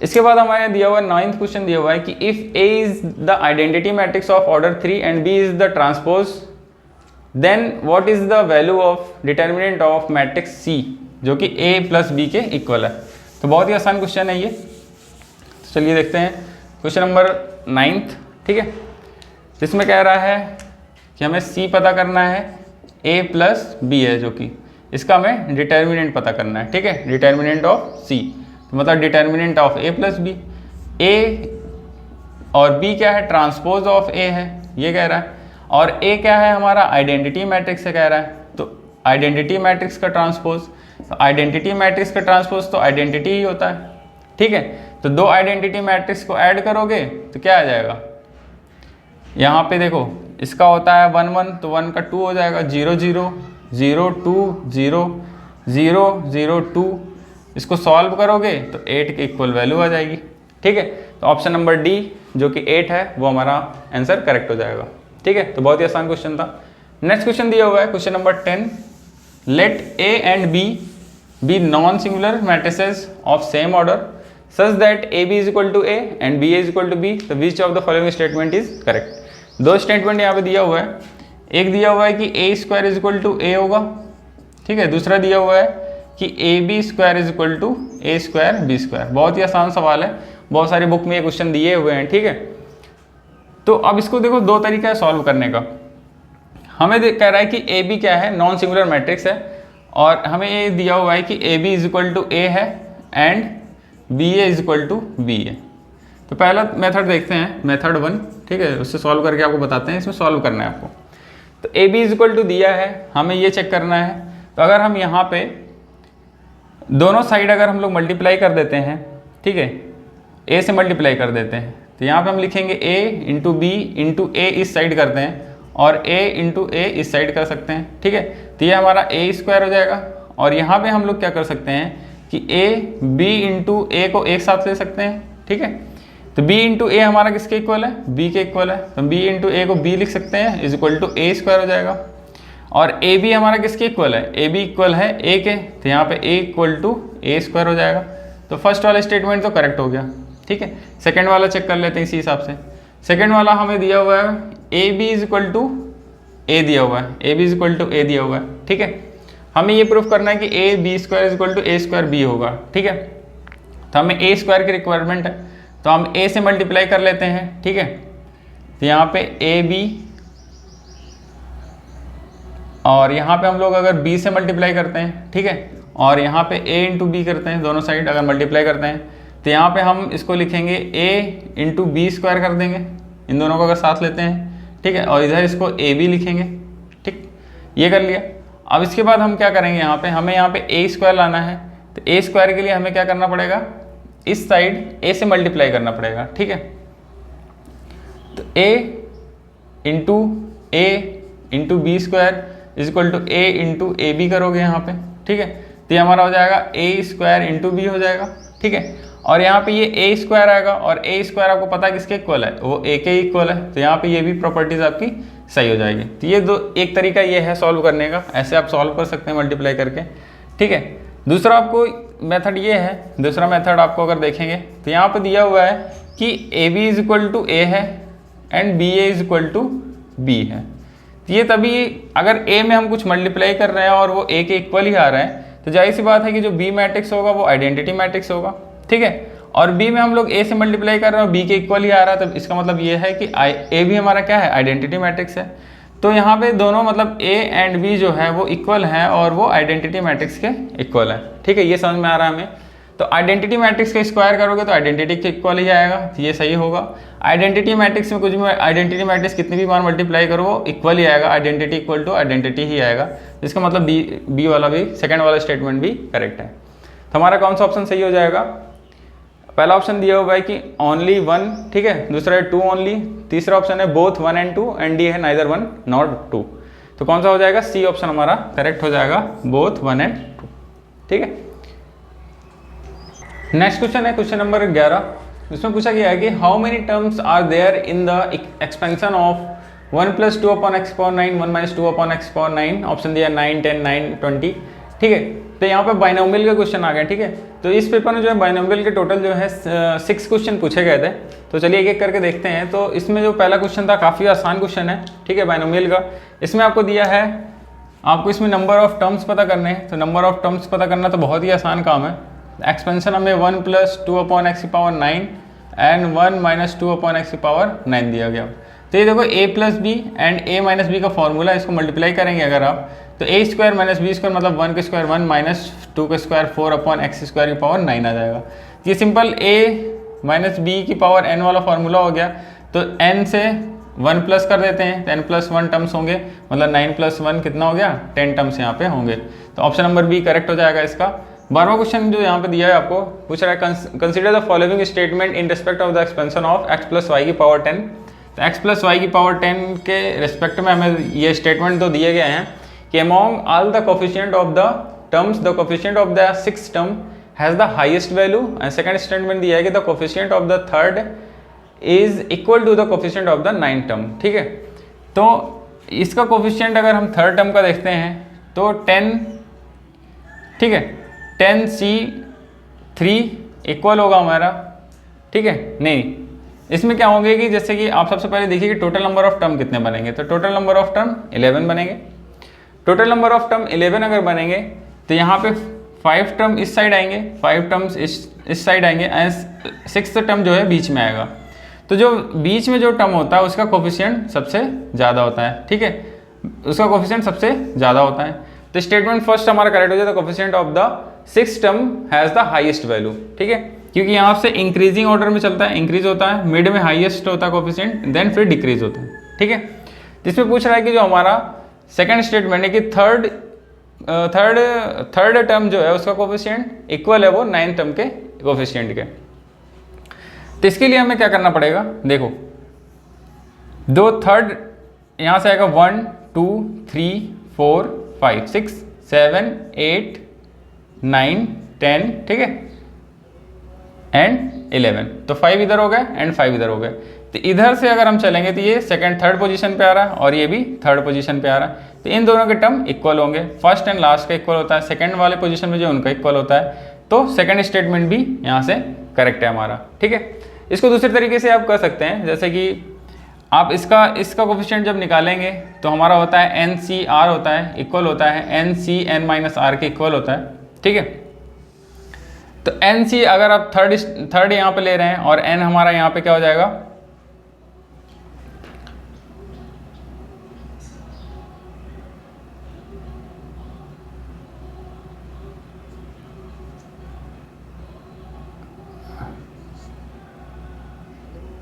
इसके बाद हमारे यहाँ दिया हुआ है 9th क्वेश्चन दिया हुआ है कि if A is the identity matrix of order 3 and B is the transpose then what is the value of determinant of matrix C, जो कि ए प्लस बी के इक्वल है। तो बहुत ही आसान क्वेश्चन है ये। तो चलिए देखते हैं क्वेश्चन नंबर 9th। ठीक है, जिसमें कह रहा है कि हमें सी पता करना है, ए प्लस बी है जो कि इसका हमें डिटर्मिनेंट पता करना है। ठीक है, डिटर्मिनेंट ऑफ सी तो मतलब determinant of A plus B. A और बी क्या है, ट्रांसपोज ऑफ ए है ये कह रहा है, और ए क्या है हमारा आइडेंटिटी मैट्रिक्स से कह रहा है। तो आइडेंटिटी मैट्रिक्स का ट्रांसपोज, तो आइडेंटिटी मैट्रिक्स का ट्रांसपोज तो आइडेंटिटी ही होता है। ठीक है, तो 2 आइडेंटिटी मैट्रिक्स को ऐड करोगे तो क्या आ जाएगा, यहाँ पे देखो इसका होता है 1 1, तो 1 का 2 हो जाएगा, 0 0 0 2 0 0 0 2। इसको सॉल्व करोगे तो 8 के इक्वल वैल्यू आ जाएगी। ठीक है, तो ऑप्शन नंबर डी जो कि 8 है वो हमारा आंसर करेक्ट हो जाएगा। ठीक है, तो बहुत ही आसान क्वेश्चन था। नेक्स्ट क्वेश्चन दिया हुआ है question number 10, let A and B be non singular matrices of same order such that A B is equal to A and B is equal to B, तो which of the following statement is correct. दो statement यहाँ पे दिया हुआ है, एक दिया हुआ है कि A square is equal to A होगा, ठीक है, दूसरा दिया हुआ है कि A B square is equal to A square B square. बहुत ही आसान सवाल है, बहुत सारी बुक में ये क्वेश्चन दिए हुए हैं, ठीक है। तो अब इसको देखो, दो तरीका है सॉल्व करने का। हमें कह रहा है कि ए बी क्या है, नॉन सिंगुलर मैट्रिक्स है, और हमें ये दिया हुआ है कि A B is equal to A है and B A is equal to B है। तो पहला मेथड देखते हैं, मेथड 1, ठीक है, उससे सॉल्व करके आपको बताते हैं। इसमें सॉल्व करना है आपको। तो A B is equal to दिया है, हमें ये चेक करना है। तो अगर हम यहाँ पे दोनों साइड अगर हम लोग मल्टीप्लाई कर देते हैं, ठीक है, ए से मल्टीप्लाई कर देते हैं, तो यहाँ पे हम लिखेंगे ए इंटू बी इंटू ए इस साइड करते हैं और ए इंटू ए इस साइड कर सकते हैं, ठीक है। तो ये हमारा ए स्क्वायर हो जाएगा। और यहाँ पे हम लोग क्या कर सकते हैं कि ए बी इंटू ए को एक साथ ले सकते हैं, ठीक है। तो b इंटू ए हमारा किसके इक्वल है, b के इक्वल है, तो b इंटू ए को b लिख सकते हैं is equal to A square हो जाएगा। और ए बी हमारा किसके इक्वल है, ए बी इक्वल है ए के, तो यहाँ पे ए इक्वल टू ए स्क्वायर हो जाएगा। तो फर्स्ट वाला स्टेटमेंट तो करेक्ट हो गया, ठीक है। सेकेंड वाला चेक कर लेते हैं इसी हिसाब से। सेकेंड वाला हमें दिया हुआ है A B is equal to A दिया हुआ है, A B is equal to A दिया हुआ है, ठीक है। हमें ये प्रूफ करना है कि A B square is equal to A square B होगा, ठीक है। तो हमें ए स्क्वायर की रिक्वायरमेंट है, तो हम ए से मल्टीप्लाई कर लेते हैं, ठीक है। तो यहाँ पे ए बी और यहाँ पे हम लोग अगर b से मल्टीप्लाई करते हैं, ठीक है, और यहाँ पे a इंटू बी करते हैं, दोनों साइड अगर मल्टीप्लाई करते हैं, तो यहाँ पे हम इसको लिखेंगे a इंटू बी स्क्वायर कर देंगे, इन दोनों को अगर साथ लेते हैं, ठीक है, और इधर इसको ए बी लिखेंगे, ठीक, ये कर लिया। अब इसके बाद हम क्या करेंगे, यहाँ पे हमें यहाँ पे a स्क्वायर लाना है। तो a स्क्वायर के लिए हमें क्या करना पड़ेगा, इस साइड a से मल्टीप्लाई करना पड़ेगा, ठीक है। तो a into B square is equal to A into A B करोगे यहाँ पे, ठीक है। तो ये हमारा हो जाएगा ए स्क्वायर इंटू बी हो जाएगा, ठीक है। और यहाँ पे ये ए स्क्वायर आएगा, और ए स्क्वायर आपको पता है किसके इक्वल है, वो ए के इक्वल है। तो यहाँ पे ये भी प्रॉपर्टीज आपकी सही हो जाएगी। तो ये दो, एक तरीका ये है सॉल्व करने का, ऐसे आप सॉल्व कर सकते हैं मल्टीप्लाई करके, ठीक है। दूसरा आपको मेथड ये है, दूसरा मेथड आपको अगर देखेंगे तो यहाँ पे दिया हुआ है कि A B is equal to A है and B A is equal to B है। ये तभी अगर a में हम कुछ मल्टीप्लाई कर रहे हैं और वो a के इक्वल ही आ रहा है, तो जाहिर सी बात है कि जो b मैट्रिक्स होगा वो आइडेंटिटी मैट्रिक्स होगा, ठीक है। और b में हम लोग a से मल्टीप्लाई कर रहे हैं और b के इक्वल ही आ रहा है, तो इसका मतलब ये है कि a भी हमारा क्या है, आइडेंटिटी मैट्रिक्स है। तो यहाँ पे दोनों मतलब a एंड b जो है वो इक्वल हैं और वो आइडेंटिटी मैट्रिक्स के इक्वल है, ठीक है। ये समझ में आ रहा है हमें। तो आइडेंटिटी मैट्रिक्स का स्क्वायर करोगे तो आइडेंटिटी के इक्वल ही आएगा, तो ये सही होगा। आइडेंटिटी मैट्रिक्स में कुछ भी, आइडेंटिटी मैट्रिक्स कितनी भी बार मल्टीप्लाई करो वो इक्वल ही आएगा, आइडेंटिटी इक्वल टू आइडेंटिटी ही आएगा। इसका मतलब बी वाला भी, सेकंड वाला स्टेटमेंट भी करेक्ट है। तो हमारा कौन सा ऑप्शन सही हो जाएगा, पहला ऑप्शन दिया हुआ है कि ओनली 1, ठीक है, दूसरा है 2 ओनली, तीसरा ऑप्शन है बोथ 1 and 2 एंड डी है नाइदर 1 नॉट 2। तो कौन सा हो जाएगा, सी ऑप्शन हमारा करेक्ट हो जाएगा, बोथ 1 and 2, ठीक है। नेक्स्ट क्वेश्चन है क्वेश्चन नंबर 11। इसमें पूछा गया है कि how many terms are there in the expansion of 1 + 2 upon x power 9 1 - 2 upon x power 9। Option दिया 9 10 9 20, ठीक है। तो यहाँ पे बाइनोमियल का क्वेश्चन आ गया, ठीक है। तो इस पेपर में जो है बाइनोमियल के टोटल जो है 6 क्वेश्चन पूछे गए थे। तो चलिए एक एक करके देखते हैं। तो इसमें जो पहला क्वेश्चन था काफ़ी आसान क्वेश्चन है, ठीक है, बाइनोमियल का। इसमें आपको दिया है, आपको इसमें नंबर ऑफ टर्म्स पता करने हैं। तो नंबर ऑफ टर्म्स पता करना तो बहुत ही आसान काम है। एक्सपेंशन हमें 1 + 2 upon x power 9 and 1 - 2 upon x power 9 दिया गया। तो ये देखो a + b and a - b का फॉर्मूला, इसको मल्टीप्लाई करेंगे अगर आप, तो a² - b² मतलब 1 के स्क्वायर 1 - 2 के स्क्वायर 4 अपॉन x² की पावर 9 आ जाएगा। ये सिंपल a - b की पावर n वाला फॉर्मूला हो गया। तो n से 1 प्लस कर देते हैं, 10 + 1 टर्म्स होंगे, मतलब 9 + 1 कितना हो गया, 10 टर्म्स यहाँ पे होंगे। तो ऑप्शन नंबर बी करेक्ट हो जाएगा इसका। 12वां क्वेश्चन जो यहाँ पे दिया है आपको, पूछ रहा है consider the following statement in respect of the expansion of x + y की पावर 10। तो x + y की पावर 10 के रिस्पेक्ट में हमें ये स्टेटमेंट तो दिए गए हैं कि among all the coefficient of the terms the coefficient of the 6th term has the highest value. And second statement दिया है कि the coefficient of the 3rd is equal to the coefficient of the 9th term, ठीक है। तो इसका coefficient अगर हम 3rd term का देखते हैं तो 10, ठीक है, 10 C 3 इक्वल होगा हमारा, ठीक है। नहीं, इसमें क्या होंगे कि जैसे कि आप सबसे पहले देखिए कि टोटल नंबर ऑफ टर्म कितने बनेंगे, तो टोटल नंबर ऑफ टर्म 11 बनेंगे। टोटल नंबर ऑफ टर्म 11 अगर बनेंगे तो यहाँ पे 5 टर्म इस साइड आएंगे, 5 टर्म्स इस साइड आएंगे एंड 6th टर्म जो है बीच में आएगा। तो जो बीच में जो टर्म होता है उसका कोफिशिएंट सबसे ज़्यादा होता है, ठीक है, उसका कोफिशिएंट सबसे ज़्यादा होता है। तो स्टेटमेंट फर्स्ट हमारा करेक्ट हो जाता है, coefficient of the 6th term has the highest value, ठीक है, क्योंकि यहाँ से इंक्रीजिंग ऑर्डर में चलता है, इंक्रीज होता है, मिड में हाईएस्ट होता है कोफिशिएंट, देन फिर डिक्रीज होता है, ठीक है। इसमें पूछ रहा है कि जो हमारा सेकंड स्टेटमेंट है कि थर्ड टर्म जो है उसका कोफिशिएंट इक्वल है वो 9th टर्म के कोफिशिएंट के। तो इसके लिए हमें क्या करना पड़ेगा, देखो दो थर्ड यहाँ से आएगा 1 2 3 4 5 6 7 8 9 10, ठीक है, एंड 11। तो 5 इधर हो गए एंड 5 इधर हो गए। तो इधर से अगर हम चलेंगे तो ये थर्ड पोजीशन पे आ रहा है और ये भी थर्ड पोजीशन पे आ रहा है। तो इन दोनों के टर्म इक्वल होंगे, फर्स्ट एंड लास्ट का इक्वल होता है, सेकंड वाले पोजीशन में जो उनका इक्वल होता है। तो सेकंड स्टेटमेंट भी यहाँ से करेक्ट है हमारा, ठीक है। इसको दूसरे तरीके से आप कर सकते हैं, जैसे कि आप इसका कोफिशिएंट जब निकालेंगे तो हमारा होता है NCR होता है, इक्वल होता है NCN-R के इक्वल होता है, ठीक है। तो NC अगर आप थर्ड यहाँ पे ले रहे हैं और N हमारा यहाँ पे क्या हो जाएगा,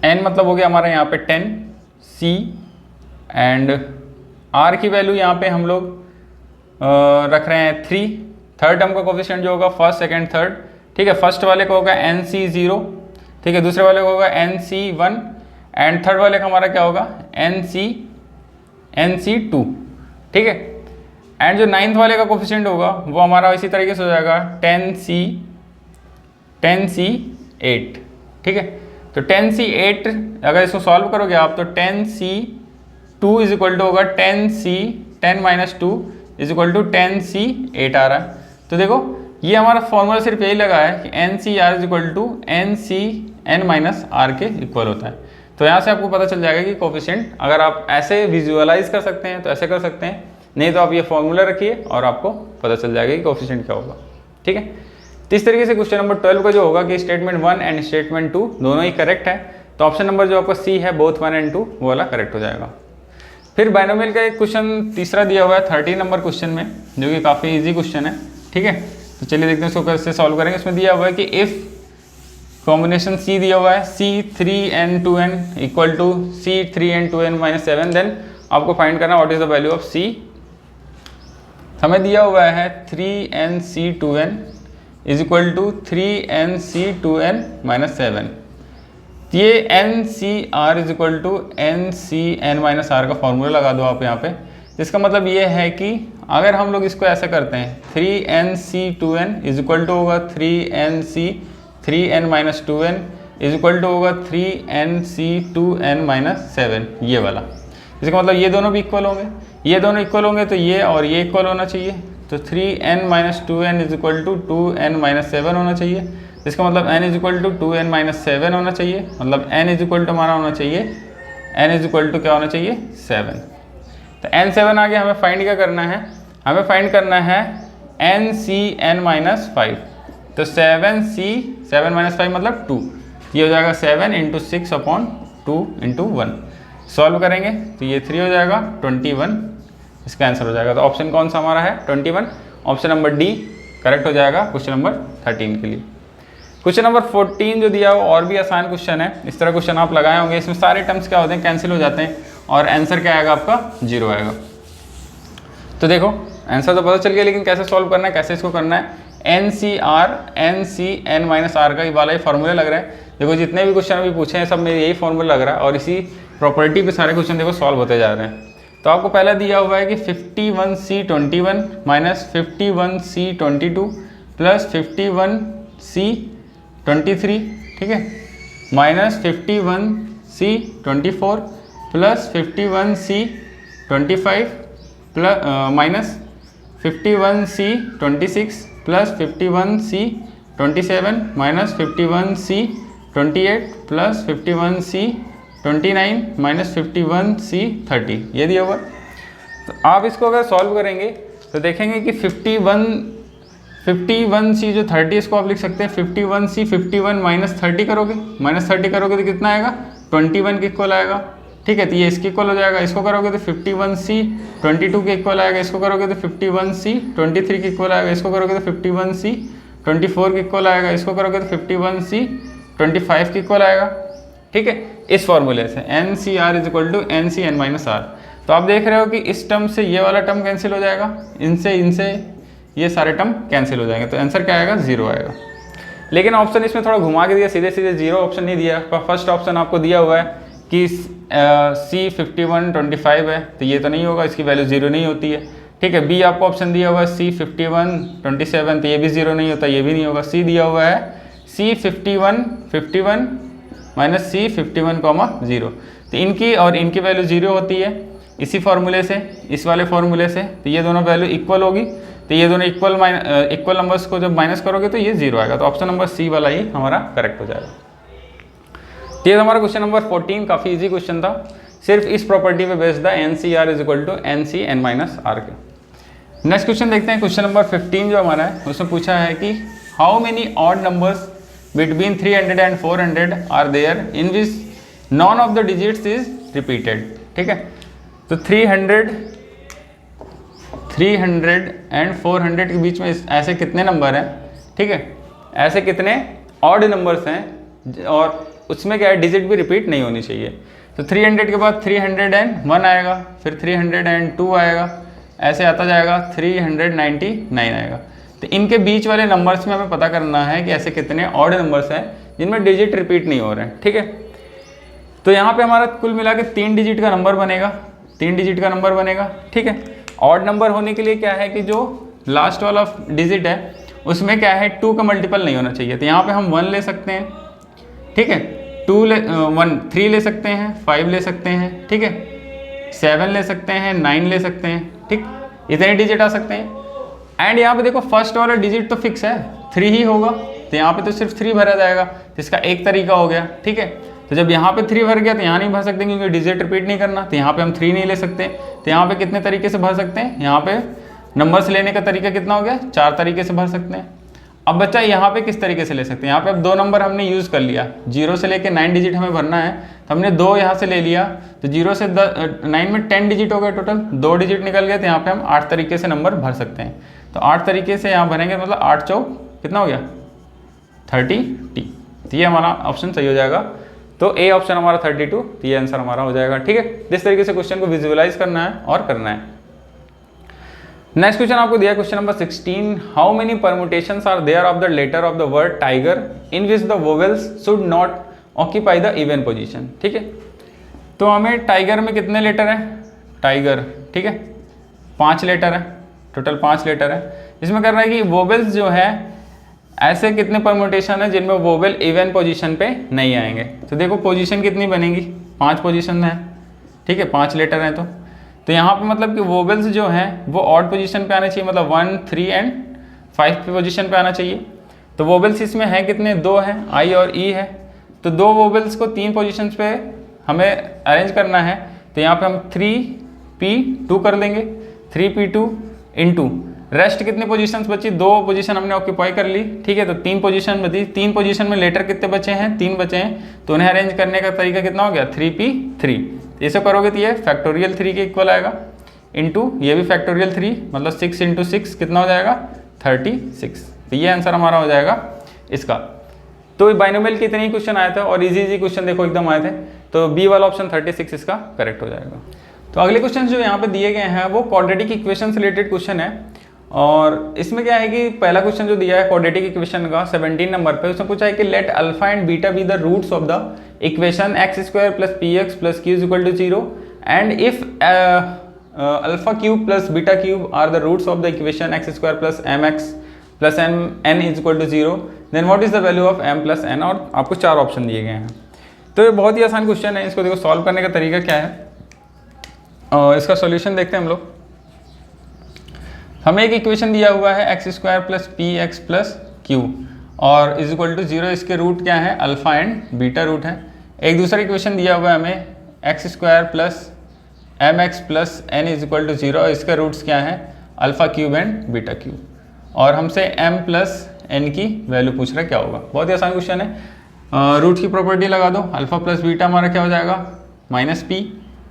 N मतलब हो गया हमारा यहाँ पे 10, C एंड R की वैल्यू यहाँ पे हम लोग रख रहे हैं 3। थर्ड टर्म का कोफिशिएंट जो होगा फर्स्ट सेकंड थर्ड, ठीक है, फर्स्ट वाले का होगा NC0, ठीक है, दूसरे वाले का होगा NC1 एंड थर्ड वाले का हमारा क्या होगा NC2, ठीक है। एंड जो 9th वाले का कोफिशिएंट होगा वो हमारा इसी तरीके से हो जाएगा 10C8, ठीक है। तो 10C8 अगर इसको सॉल्व करोगे आप तो 10C2 इज इक्वल टू होगा 10 - 2 इज इक्वल टू 10C8 आ रहा है। तो देखो ये हमारा फॉर्मूला सिर्फ यही लगा है कि NCR is equal to NCN-R के इक्वल होता है। तो यहाँ से आपको पता चल जाएगा कि कोफिशिएंट अगर आप ऐसे विजुअलाइज कर सकते हैं तो ऐसे कर सकते हैं, नहीं तो आप ये फॉर्मूला रखिए और आपको पता चल जाएगा कि कोफिशिएंट क्या होगा, ठीक है। तो इस तरीके से क्वेश्चन नंबर 12 का जो होगा कि स्टेटमेंट 1 एंड स्टेटमेंट 2 दोनों ही करेक्ट है, तो ऑप्शन नंबर जो आपका C है बोथ 1 एंड 2 वो वाला करेक्ट हो जाएगा। फिर बाइनोमियल का एक क्वेश्चन तीसरा दिया हुआ है 13 नंबर क्वेश्चन में, जो कि काफ़ी इजी क्वेश्चन है, ठीक है। तो चलिए देखते हैं इसको कैसे सॉल्व करेंगे। इसमें दिया हुआ है कि इफ़ कॉम्बिनेशन C दिया हुआ है C3n2n equal to C3n2n-7, then आपको फाइंड करना what is the value of C। हमें दिया हुआ है 3nC2n is equal to 3nC2n-7। ये NCR is equal to NCN-R का फॉर्मूला लगा दो आप यहाँ पे, जिसका मतलब ये है कि अगर हम लोग इसको ऐसे करते हैं 3nC2n इज इक्वल टू होगा 3n इज इक्वल टू होगा 3nC2n-7, ये वाला। इसका मतलब ये दोनों भी इक्वल होंगे, ये दोनों इक्वल होंगे तो ये और ये इक्वल होना चाहिए। तो 3n-2n is equal to 2n-7 होना चाहिए, इसका मतलब n is equal to 2n-7 होना चाहिए, मतलब n इज इक्वल टू हमारा होना चाहिए, n इज इक्वल टू क्या होना चाहिए 7। तो n7 आगे हमें फाइंड क्या करना है, हमें फाइंड करना है NCN-5। तो 7 - 5 मतलब 2, ये हो जाएगा 7 × 6/2 × 1। सॉल्व करेंगे तो ये 3 हो जाएगा 21, इसका आंसर हो जाएगा। तो ऑप्शन कौन सा हमारा है 21, ऑप्शन नंबर डी करेक्ट हो जाएगा क्वेश्चन नंबर 13 के लिए। क्वेश्चन नंबर 14 जो दिया हुआ और भी आसान क्वेश्चन है, इस तरह क्वेश्चन आप लगाए होंगे, इसमें सारे टर्म्स क्या होते हैं कैंसिल हो जाते हैं और आंसर क्या आएगा आपका 0 आएगा। तो देखो आंसर तो पता चल गया, लेकिन कैसे सॉल्व करना है, कैसे इसको करना है। NCN-R का वाला ही फॉर्मूला लग रहा है। देखो जितने भी क्वेश्चन अभी पूछे हैं सब में यही फॉर्मूला लग रहा है और इसी प्रॉपर्टी पे सारे क्वेश्चन देखो सॉल्व होते जा रहे हैं। तो आपको पहला दिया हुआ है कि 51C21 - 51C22 + 51C23, ठीक है, minus 51C24 + 51C25 minus 51C26 + 51C 27 minus 51c 28 plus 51c 29 minus 51c 30, ये दिया हुआ। तो आप इसको अगर सॉल्व करेंगे तो देखेंगे कि 51c जो 30, इसको आप लिख सकते हैं 51c 51 माइनस 30 करोगे, माइनस 30 करोगे तो कितना आएगा 21 के इक्वल आएगा। ठीक है, तो ये इसके इक्वल हो जाएगा। इसको करोगे तो 51c 22 के इक्वल आएगा। इसको करोगे तो 51c 23 के इक्वल आएगा। इसको करोगे तो 51c 24 के इक्वल आएगा। इसको करोगे तो 51c 25 के इक्वल आएगा। ठीक है, इस फॉर्मूले से NCR is equal to NCN minus R। तो आप देख रहे हो कि इस टर्म से ये वाला टर्म कैंसिल हो जाएगा, इनसे ये सारे टर्म कैंसिल हो जाएंगे, तो आंसर क्या आएगा 0 आएगा। लेकिन ऑप्शन इसमें थोड़ा घुमा के दिया, सीधे सीधे 0 ऑप्शन नहीं दिया। फर्स्ट ऑप्शन आपको दिया हुआ है कि C 51 25 है, तो ये तो नहीं होगा, इसकी वैल्यू 0 नहीं होती है। ठीक है, बी आपको ऑप्शन दिया हुआ है C 51 27, तो ये भी 0 नहीं होता, ये भी नहीं होगा। सी दिया हुआ है C 51 माइनस C 51, 0, तो इनकी और इनकी वैल्यू 0 होती है इसी फॉर्मूले से, इस वाले फॉर्मूले से। तो ये दोनों वैल्यू इक्वल होगी, तो ये दोनों इक्वल नंबर्स को जब माइनस करोगे तो ये 0 आएगा। तो ऑप्शन नंबर C वाला ही हमारा करेक्ट हो जाएगा। तो ये हमारा क्वेश्चन नंबर 14 काफ़ी इजी क्वेश्चन था, सिर्फ इस प्रॉपर्टी पे बेस्ड था, NCR is equal to NCN minus R के। नेक्स्ट क्वेश्चन देखते हैं, क्वेश्चन नंबर 15 जो हमारा है उसमें पूछा है कि how many odd numbers between 300 and 400 are there in which none of the digits is repeated. ठीक है, तो 300 एंड 400 के बीच में ऐसे कितने नंबर हैं। ठीक है, ऐसे कितने ऑड नंबर्स हैं और उसमें क्या है, डिजिट भी रिपीट नहीं होनी चाहिए। तो 300 के बाद 301 आएगा, फिर 302 आएगा, ऐसे आता जाएगा 399 आएगा। तो इनके बीच वाले नंबर्स में हमें पता करना है कि ऐसे कितने ऑड नंबर्स हैं जिनमें डिजिट रिपीट नहीं हो रहे हैं। ठीक है, तो यहाँ पे हमारा कुल मिला के 3 डिजिट का नंबर बनेगा, 3 डिजिट का नंबर बनेगा। ठीक है, ऑड नंबर होने के लिए क्या है कि जो लास्ट वाला डिजिट है उसमें क्या है 2 का मल्टीपल नहीं होना चाहिए। तो यहाँ पे हम 1 ले सकते हैं। ठीक है, 3 ले सकते हैं, 5 ले सकते हैं। ठीक है, 7 ले सकते हैं, 9 ले सकते हैं। ठीक, इतने डिजिट आ सकते हैं। एंड यहाँ पे देखो फर्स्ट वाला डिजिट तो फिक्स है, 3 ही होगा, तो यहाँ पे तो सिर्फ 3 भरा जाएगा, तो इसका एक तरीका हो गया। ठीक है, तो जब यहाँ पे 3 भर गया तो यहाँ नहीं भर सकते क्योंकि डिजिट रिपीट नहीं करना, तो यहाँ पे हम 3 नहीं ले सकते। तो यहाँ पे कितने तरीके से भर सकते हैं, यहाँ पे नंबर्स लेने का तरीका कितना हो गया, 4 तरीके से भर सकते हैं। अब बच्चा यहाँ पे किस तरीके से ले सकते हैं, यहाँ पे अब 2 नंबर हमने यूज़ कर लिया, 0 से लेके 9 डिजिट हमें भरना है, तो हमने 2 यहाँ से ले लिया, तो 0 से 9 में 10 डिजिट हो गए टोटल, 2 डिजिट निकल गए, तो यहाँ पे हम 8 तरीके से नंबर भर सकते हैं। तो 8 तरीके से यहाँ भरेंगे, मतलब 8 चौक कितना हो गया 30T। तो ये हमारा ऑप्शन सही हो जाएगा। तो ए ऑप्शन हमारा 32, तो ये आंसर हमारा हो जाएगा। ठीक है, जिस तरीके से क्वेश्चन को विजुअलाइज करना है और करना है। नेक्स्ट क्वेश्चन आपको दिया है, question number 16, how many permutations are there of the letter of the word tiger in which the vowels should not occupy the even position. ठीक है, तो हमें टाइगर में कितने लेटर हैं, टाइगर, ठीक है 5 लेटर है, टोटल 5 लेटर है। इसमें कर रहा है कि वोवेल्स जो है ऐसे कितने परम्यूटेशन है जिनमें वोवेल इवन पोजीशन पे नहीं आएंगे। तो देखो पोजीशन कितनी बनेगी, 5 पोजीशन है। ठीक है, 5 लेटर हैं, तो यहाँ पे मतलब कि वोवेल्स जो हैं वो ऑड पोजीशन पे आने चाहिए, मतलब 1, 3 एंड 5 पे पोजीशन पे आना चाहिए। तो वोवेल्स इसमें हैं कितने, 2 हैं, आई और ई है। तो 2 वोवेल्स को 3 पोजीशन पे हमें अरेंज करना है। तो यहाँ पे हम 3P2 कर देंगे, 3P2 इंटू रेस्ट कितनी पोजीशंस बची, 2 पोजीशन हमने ऑक्यूपाई कर ली। ठीक है, तो 3 पोजीशन बची, 3 पोजीशन में लेटर कितने बचे हैं, 3 बचे हैं, तो उन्हें अरेंज करने का तरीका कितना हो गया 3P3। इसे करोगे तो ये फैक्टोरियल 3 के इक्वल आएगा, इंटू ये भी फैक्टोरियल 3, मतलब 6 × 6 कितना हो जाएगा 36। तो ये आंसर हमारा हो जाएगा इसका। तो बाइनोमियल के इतने ही क्वेश्चन आए थे और इजी क्वेश्चन देखो एकदम आए थे, तो बी वाला ऑप्शन 36 इसका करेक्ट हो जाएगा। तो अगले क्वेश्चन जो यहाँ पे दिए गए हैं वो क्वाड्रेटिक इक्वेशन से रिलेटेड क्वेश्चन है। और इसमें क्या है कि पहला क्वेश्चन जो दिया है क्वाड्रेटिक इक्वेशन का 17 नंबर पे, उसमें पूछा है कि let alpha and beta be the roots of the equation x² + px + q = 0 and if alpha cube plus beta cube are the roots of the equation x² + mx + n = 0 then what is the value of m + n। और आपको 4 option दिए गए हैं। तो ये बहुत ही आसान क्वेश्चन है, इसको देखो सॉल्व करने का तरीका क्या है। इसका सॉल्यूशन देखते हैं हम लोग। हमें एक इक्वेशन दिया हुआ है x² + px + q और इज इक्वल टू 0, इसके रूट क्या है, अल्फ़ा एंड बीटा रूट है। एक दूसरा इक्वेशन दिया हुआ है हमें x square plus m x plus n is equal to 0, इसके रूट्स क्या है, alpha cube and beta cube, और हमसे m प्लस एन की वैल्यू पूछ रहा है क्या होगा। बहुत ही आसान क्वेश्चन है। रूट की प्रॉपर्टी लगा दो, अल्फ़ा प्लस बीटा हमारा क्या हो जाएगा, माइनस पी,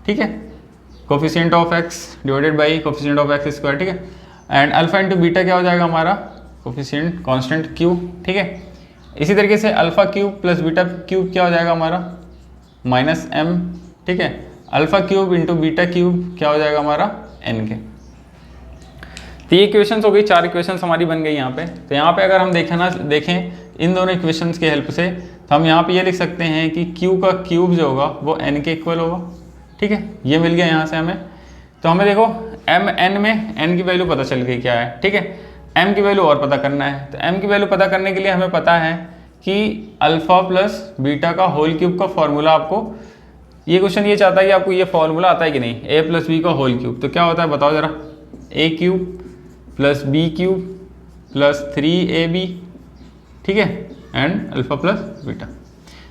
ठीक है, coefficient of x divided by coefficient of x square, ठीक है, एंड अल्फ़ा इंटू बीटा क्या हो जाएगा हमारा, कोफिशिएंट कांस्टेंट q, ठीक है। इसी तरीके से alpha cube plus beta cube क्या हो जाएगा हमारा, माइनस m, ठीक है, alpha cube into beta cube क्या हो जाएगा हमारा, n के। तो ये इक्वेशंस हो गई, 4 इक्वेशंस हमारी बन गई यहाँ पे। तो यहाँ पे अगर हम देखें इन दोनों इक्वेशंस के हेल्प से, तो हम यहाँ पे ये लिख सकते हैं कि q का क्यूब जो होगा वो n के इक्वल होगा, ठीक है, ये मिल गया यहाँ से हमें। तो हमें देखो m n में n की वैल्यू पता चल गई क्या है, ठीक है, m की वैल्यू और पता करना है। तो m की वैल्यू पता करने के लिए हमें पता है कि अल्फ़ा प्लस बीटा का होल क्यूब का फॉर्मूला, आपको ये क्वेश्चन ये चाहता है कि आपको ये फॉर्मूला आता है कि नहीं, a प्लस बी का होल क्यूब। तो क्या होता है बताओ ज़रा, a cube plus B cube plus 3ab, ठीक है, एंड अल्फ़ा प्लस बीटा।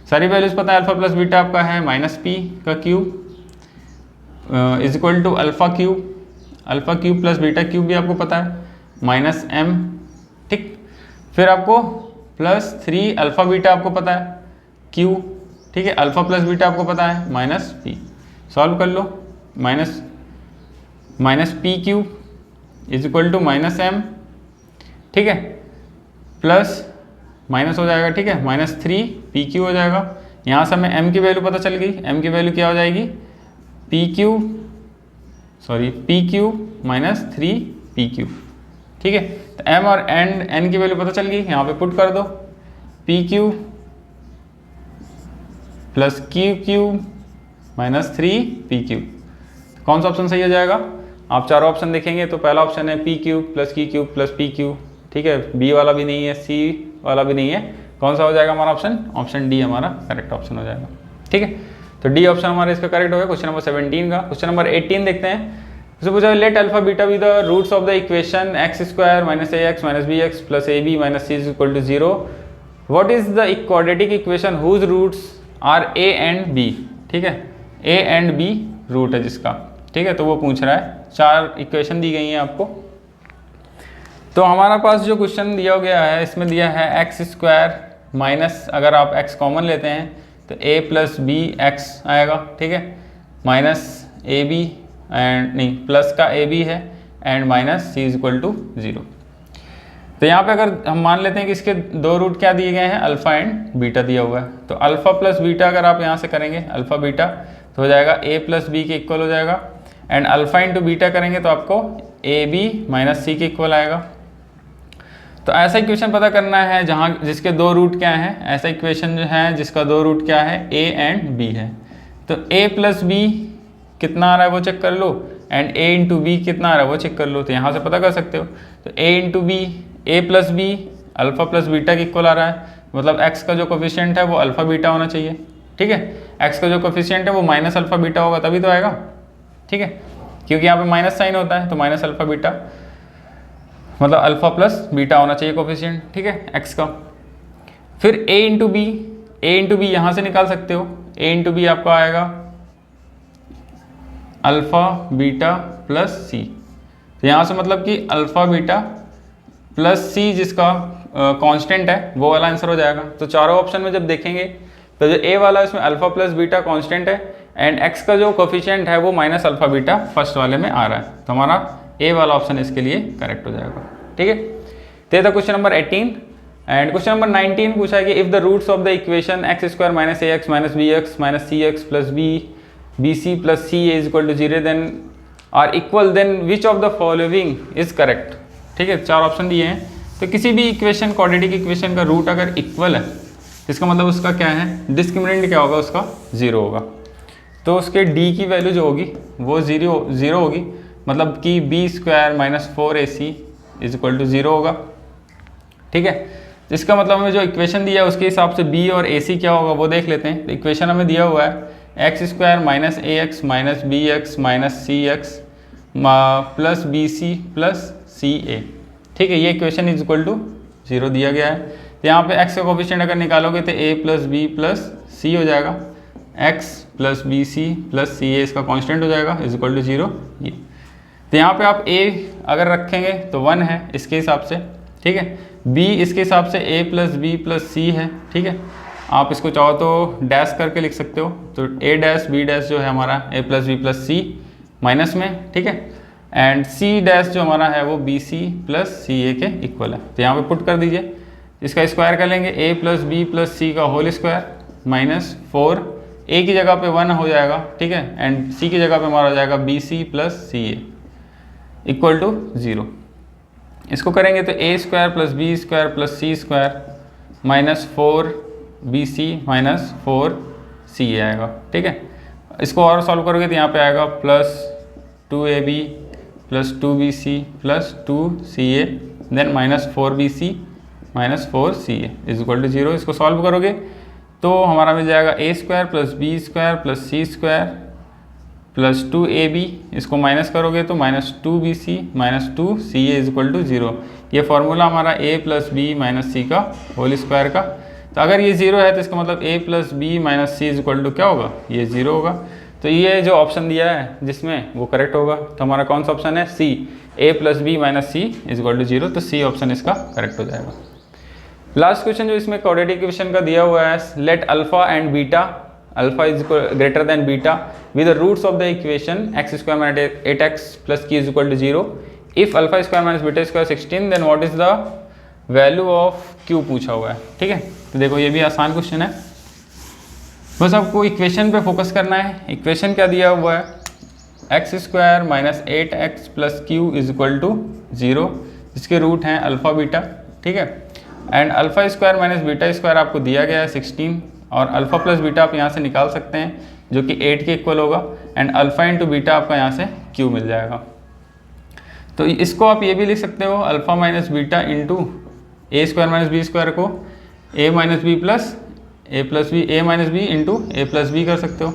सारी वैल्यूज पता है, अल्फ़ा प्लस बीटा आपका है माइनस पी का cube is equal to alpha cube plus beta cube भी आपको पता है, माइनस m, ठीक। फिर आपको प्लस 3 अल्फ़ा बीटा आपको पता है q, ठीक है, अल्फ़ा प्लस बीटा आपको पता है माइनस p। सॉल्व कर लो, minus P cube is equal to minus m, ठीक है, प्लस माइनस हो जाएगा, ठीक है, माइनस 3 पी क्यू हो जाएगा। यहाँ से हमें m की वैल्यू पता चल गई, m की वैल्यू क्या हो जाएगी, P cube minus 3 P cube, ठीक है। तो m और n की वैल्यू पता चल गई, यहाँ पे पुट कर दो, P cube plus cube minus 3 P cube. कौन सा ऑप्शन सही हो जाएगा, आप चारों ऑप्शन देखेंगे तो पहला ऑप्शन है P cube plus P cube, ठीक है, बी वाला भी नहीं है, सी वाला भी नहीं है, कौन सा हो जाएगा हमारा ऑप्शन, ऑप्शन डी हमारा करेक्ट ऑप्शन हो जाएगा, ठीक है। तो डी ऑप्शन हमारा इसका करेक्ट हो गया क्वेश्चन नंबर 17 का। क्वेश्चन नंबर 18 देखते हैं। तो पूछा let alpha beta be the roots of the equation x square minus A x minus B x plus a B minus C is equal to 0। What is the quadratic equation whose roots are a and b, ठीक है, ए and B root है जिसका, ठीक है। तो वो पूछ रहा है, 4 इक्वेशन दी गई हैं आपको। तो हमारा पास जो क्वेश्चन दिया गया है इसमें दिया है एक्स स्क्वायर माइनस, अगर आप x कॉमन लेते हैं तो a प्लस बी एक्स आएगा, ठीक है, माइनस ए बी एंड नहीं प्लस का ए बी है and minus C is equal to 0। तो यहाँ पे अगर हम मान लेते हैं कि इसके 2 रूट क्या दिए गए हैं, अल्फ़ा एंड बीटा दिया हुआ है। तो अल्फ़ा प्लस बीटा अगर आप यहाँ से करेंगे अल्फ़ा बीटा तो हो जाएगा a प्लस बी के इक्वल हो जाएगा, एंड अल्फ़ा इंटू बीटा करेंगे तो आपको ए बी माइनस सी के इक्वल आएगा। तो ऐसा इक्वेशन पता करना है जहाँ जिसके 2 रूट क्या हैं, ऐसा इक्वेशन जो है जिसका 2 रूट क्या है, a एंड b है। तो a प्लस बी कितना आ रहा है वो चेक कर लो, एंड a इंटू बी कितना आ रहा है वो चेक कर लो। तो यहाँ से पता कर सकते हो, तो a into b, a plus b alpha plus beta के इक्वल आ रहा है, मतलब x का जो कोफिशिएंट है वो अल्फ़ा बीटा होना चाहिए, ठीक है। x का जो कोफिशिएंट है वो माइनस अल्फ़ा बीटा होगा तभी तो आएगा, ठीक है, क्योंकि यहाँ पे माइनस साइन होता है, तो माइनस अल्फ़ा बीटा मतलब अल्फ़ा प्लस बीटा होना चाहिए कोफिशिएंट, ठीक है, x का। फिर a इंटू बी यहाँ से निकाल सकते हो, a इंटू बी आपका आएगा अल्फ़ा बीटा प्लस सी। तो यहाँ से मतलब कि अल्फ़ा बीटा प्लस सी जिसका कांस्टेंट है वो वाला आंसर हो जाएगा। तो चारों ऑप्शन में जब देखेंगे तो जो a वाला है उसमें अल्फ़ा प्लस बीटा कांस्टेंट है, एंड x का जो कोफिशिएंट है वो माइनस अल्फ़ा बीटा फर्स्ट वाले में आ रहा है। तो हमारा ए वाला ऑप्शन इसके लिए करेक्ट हो जाएगा, ठीक है। तो ये था question number 18। And question number 19 पूछा है कि if the roots of the equation x square minus A x minus B x minus C x plus B C plus c is equal to 0 then are equal, then which of the following is correct, ठीक है। 4 option दिए हैं। तो किसी भी equation, quadratic equation का root अगर equal है इसका मतलब उसका क्या है, डिस्क्रिमिनेंट क्या होगा, उसका 0 होगा। तो उसके d की वैल्यू जो होगी वो 0 होगी, मतलब कि b square minus 4ac is equal to 0 होगा, ठीक है। इसका मतलब हमें जो इक्वेशन दिया है उसके हिसाब से b और ac क्या होगा वो देख लेते हैं। तो इक्वेशन हमें दिया हुआ है x square minus A x minus B x minus C x plus B C plus C A, ठीक है। ये इक्वेशन इज इक्वल टू 0 दिया गया है। तो यहाँ पे x का कोफिशिएंट अगर निकालोगे तो a plus B plus C हो जाएगा, x plus B C plus C A इसका कांस्टेंट हो जाएगा इज इक्वल टू 0 ये। तो यहाँ पे आप a अगर रखेंगे तो 1 है इसके हिसाब से, ठीक है। b इसके हिसाब से a प्लस बी प्लस सी है, ठीक है। आप इसको चाहो तो डैश करके लिख सकते हो, तो a डैश b डैश जो है हमारा a plus B plus c minus में, ठीक है। एंड c डैश जो हमारा है वो बी सी प्लस सी ए के इक्वल है। तो यहाँ पे पुट कर दीजिए, इसका स्क्वायर कर लेंगे a प्लस बी प्लस सी का होल स्क्वायर माइनस 4, a की जगह पे 1 हो जाएगा, ठीक है। एंड c की जगह पे हमारा हो जाएगा b C plus C a equal to 0। इसको करेंगे तो a square plus B square plus C square minus 4 b C minus 4 c a आएगा, ठीक है। इसको और सॉल्व करोगे तो यहाँ पे आएगा plus 2ab plus 2bc plus 2ca then minus 4bc minus 4ca is equal to 0। इसको सॉल्व करोगे तो हमारा मिल जाएगा a square plus B square plus C square plus 2ab, इसको माइनस करोगे तो minus 2bc minus 2ca is equal to 0। ये फार्मूला हमारा a plus b minus c का होल स्क्वायर का। तो अगर ये 0 है तो इसका मतलब a plus b minus C is equal to क्या होगा, ये 0 होगा। तो ये जो ऑप्शन दिया है जिसमें वो करेक्ट होगा। तो हमारा कौन सा ऑप्शन है, c, a plus b minus C is equal to 0। तो सी ऑप्शन इसका करेक्ट हो जाएगा। लास्ट क्वेश्चन जो इसमें क्वाड्रेटिक इक्वेशन का दिया हुआ है, let alpha and beta, alpha is greater than beta with the roots of the equation x square minus 8x plus q is equal to 0। If alpha square minus beta square 16 then what is the value of q पूछा हुआ है, ठीक है। तो देखो ये भी आसान क्वेश्चन है, बस आपको इक्वेशन पे फोकस करना है। इक्वेशन क्या दिया हुआ है, x square minus 8x plus q is equal to 0, जिसके रूट हैं अल्फ़ा बीटा, ठीक है। And alpha square minus beta square आपको दिया गया है 16, और अल्फ़ा प्लस बीटा आप यहाँ से निकाल सकते हैं जो कि 8 के इक्वल होगा। एंड अल्फ़ा इंटू बीटा आपका यहाँ से क्यू मिल जाएगा। तो इसको आप ये भी लिख सकते हो, अल्फ़ा माइनस बीटा इंटू ए स्क्वायर माइनस बी स्क्वायर को ए माइनस बी प्लस ए प्लस बी, ए माइनस बी इंटू ए प्लस बी कर सकते हो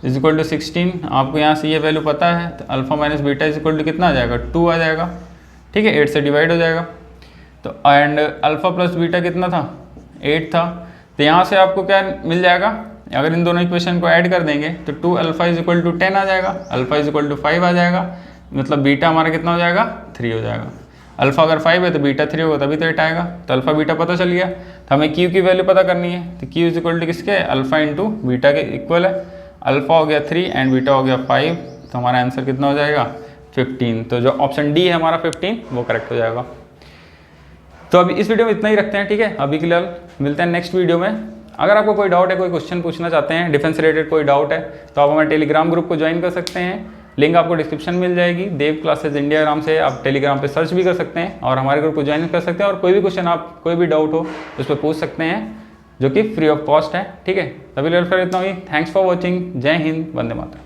इज इक्वल टू 16। आपको यहाँ से ये वैल्यू पता है, तो alpha minus beta is equal to कितना आ जाएगा, 2 आ जाएगा, ठीक है। 8 से डिवाइड हो जाएगा। तो एंड अल्फ़ा प्लस बीटा कितना था, 8 था। तो यहाँ से आपको क्या मिल जाएगा, अगर इन दोनों इक्वेशन को ऐड कर देंगे तो 2 अल्फ़ा इज इक्वल टू 10 आ जाएगा, अल्फ़ा इज इक्वल टू 5 आ जाएगा, मतलब बीटा हमारा कितना हो जाएगा, 3 हो जाएगा। अल्फ़ा अगर 5 है तो बीटा 3 होगा तभी तो 8 आएगा। तो अल्फ़ा बीटा पता चल गया। तो हमें क्यू की वैल्यू पता करनी है, तो क्यू इज इक्वल टू किसके, अल्फ़ा इंटू बीटा के इक्वल है। अल्फ़ा हो गया 3 एंड बीटा हो गया 5, तो हमारा आंसर कितना हो जाएगा, 15। तो जो ऑप्शन डी है हमारा 15 वो करेक्ट हो जाएगा। तो अभी इस वीडियो में इतना ही रखते हैं, ठीक है। अभी के लिए मिलते हैं नेक्स्ट वीडियो में। अगर आपको कोई डाउट है, कोई क्वेश्चन पूछना चाहते हैं, डिफेंस रिलेटेड कोई डाउट है, तो आप हमारे टेलीग्राम ग्रुप को ज्वाइन कर सकते हैं। लिंक आपको डिस्क्रिप्शन मिल जाएगी। देव क्लासेज इंडिया नाम से आप टेलीग्राम पे सर्च भी कर सकते हैं और हमारे ग्रुप को ज्वाइन कर सकते हैं। और कोई भी क्वेश्चन आप, कोई भी डाउट हो उस पर पूछ सकते हैं, जो कि फ्री ऑफ कॉस्ट है, ठीक है। तभी लेवल फिर इतना ही। Thanks for watching. जय हिंद, वंदे मातरम।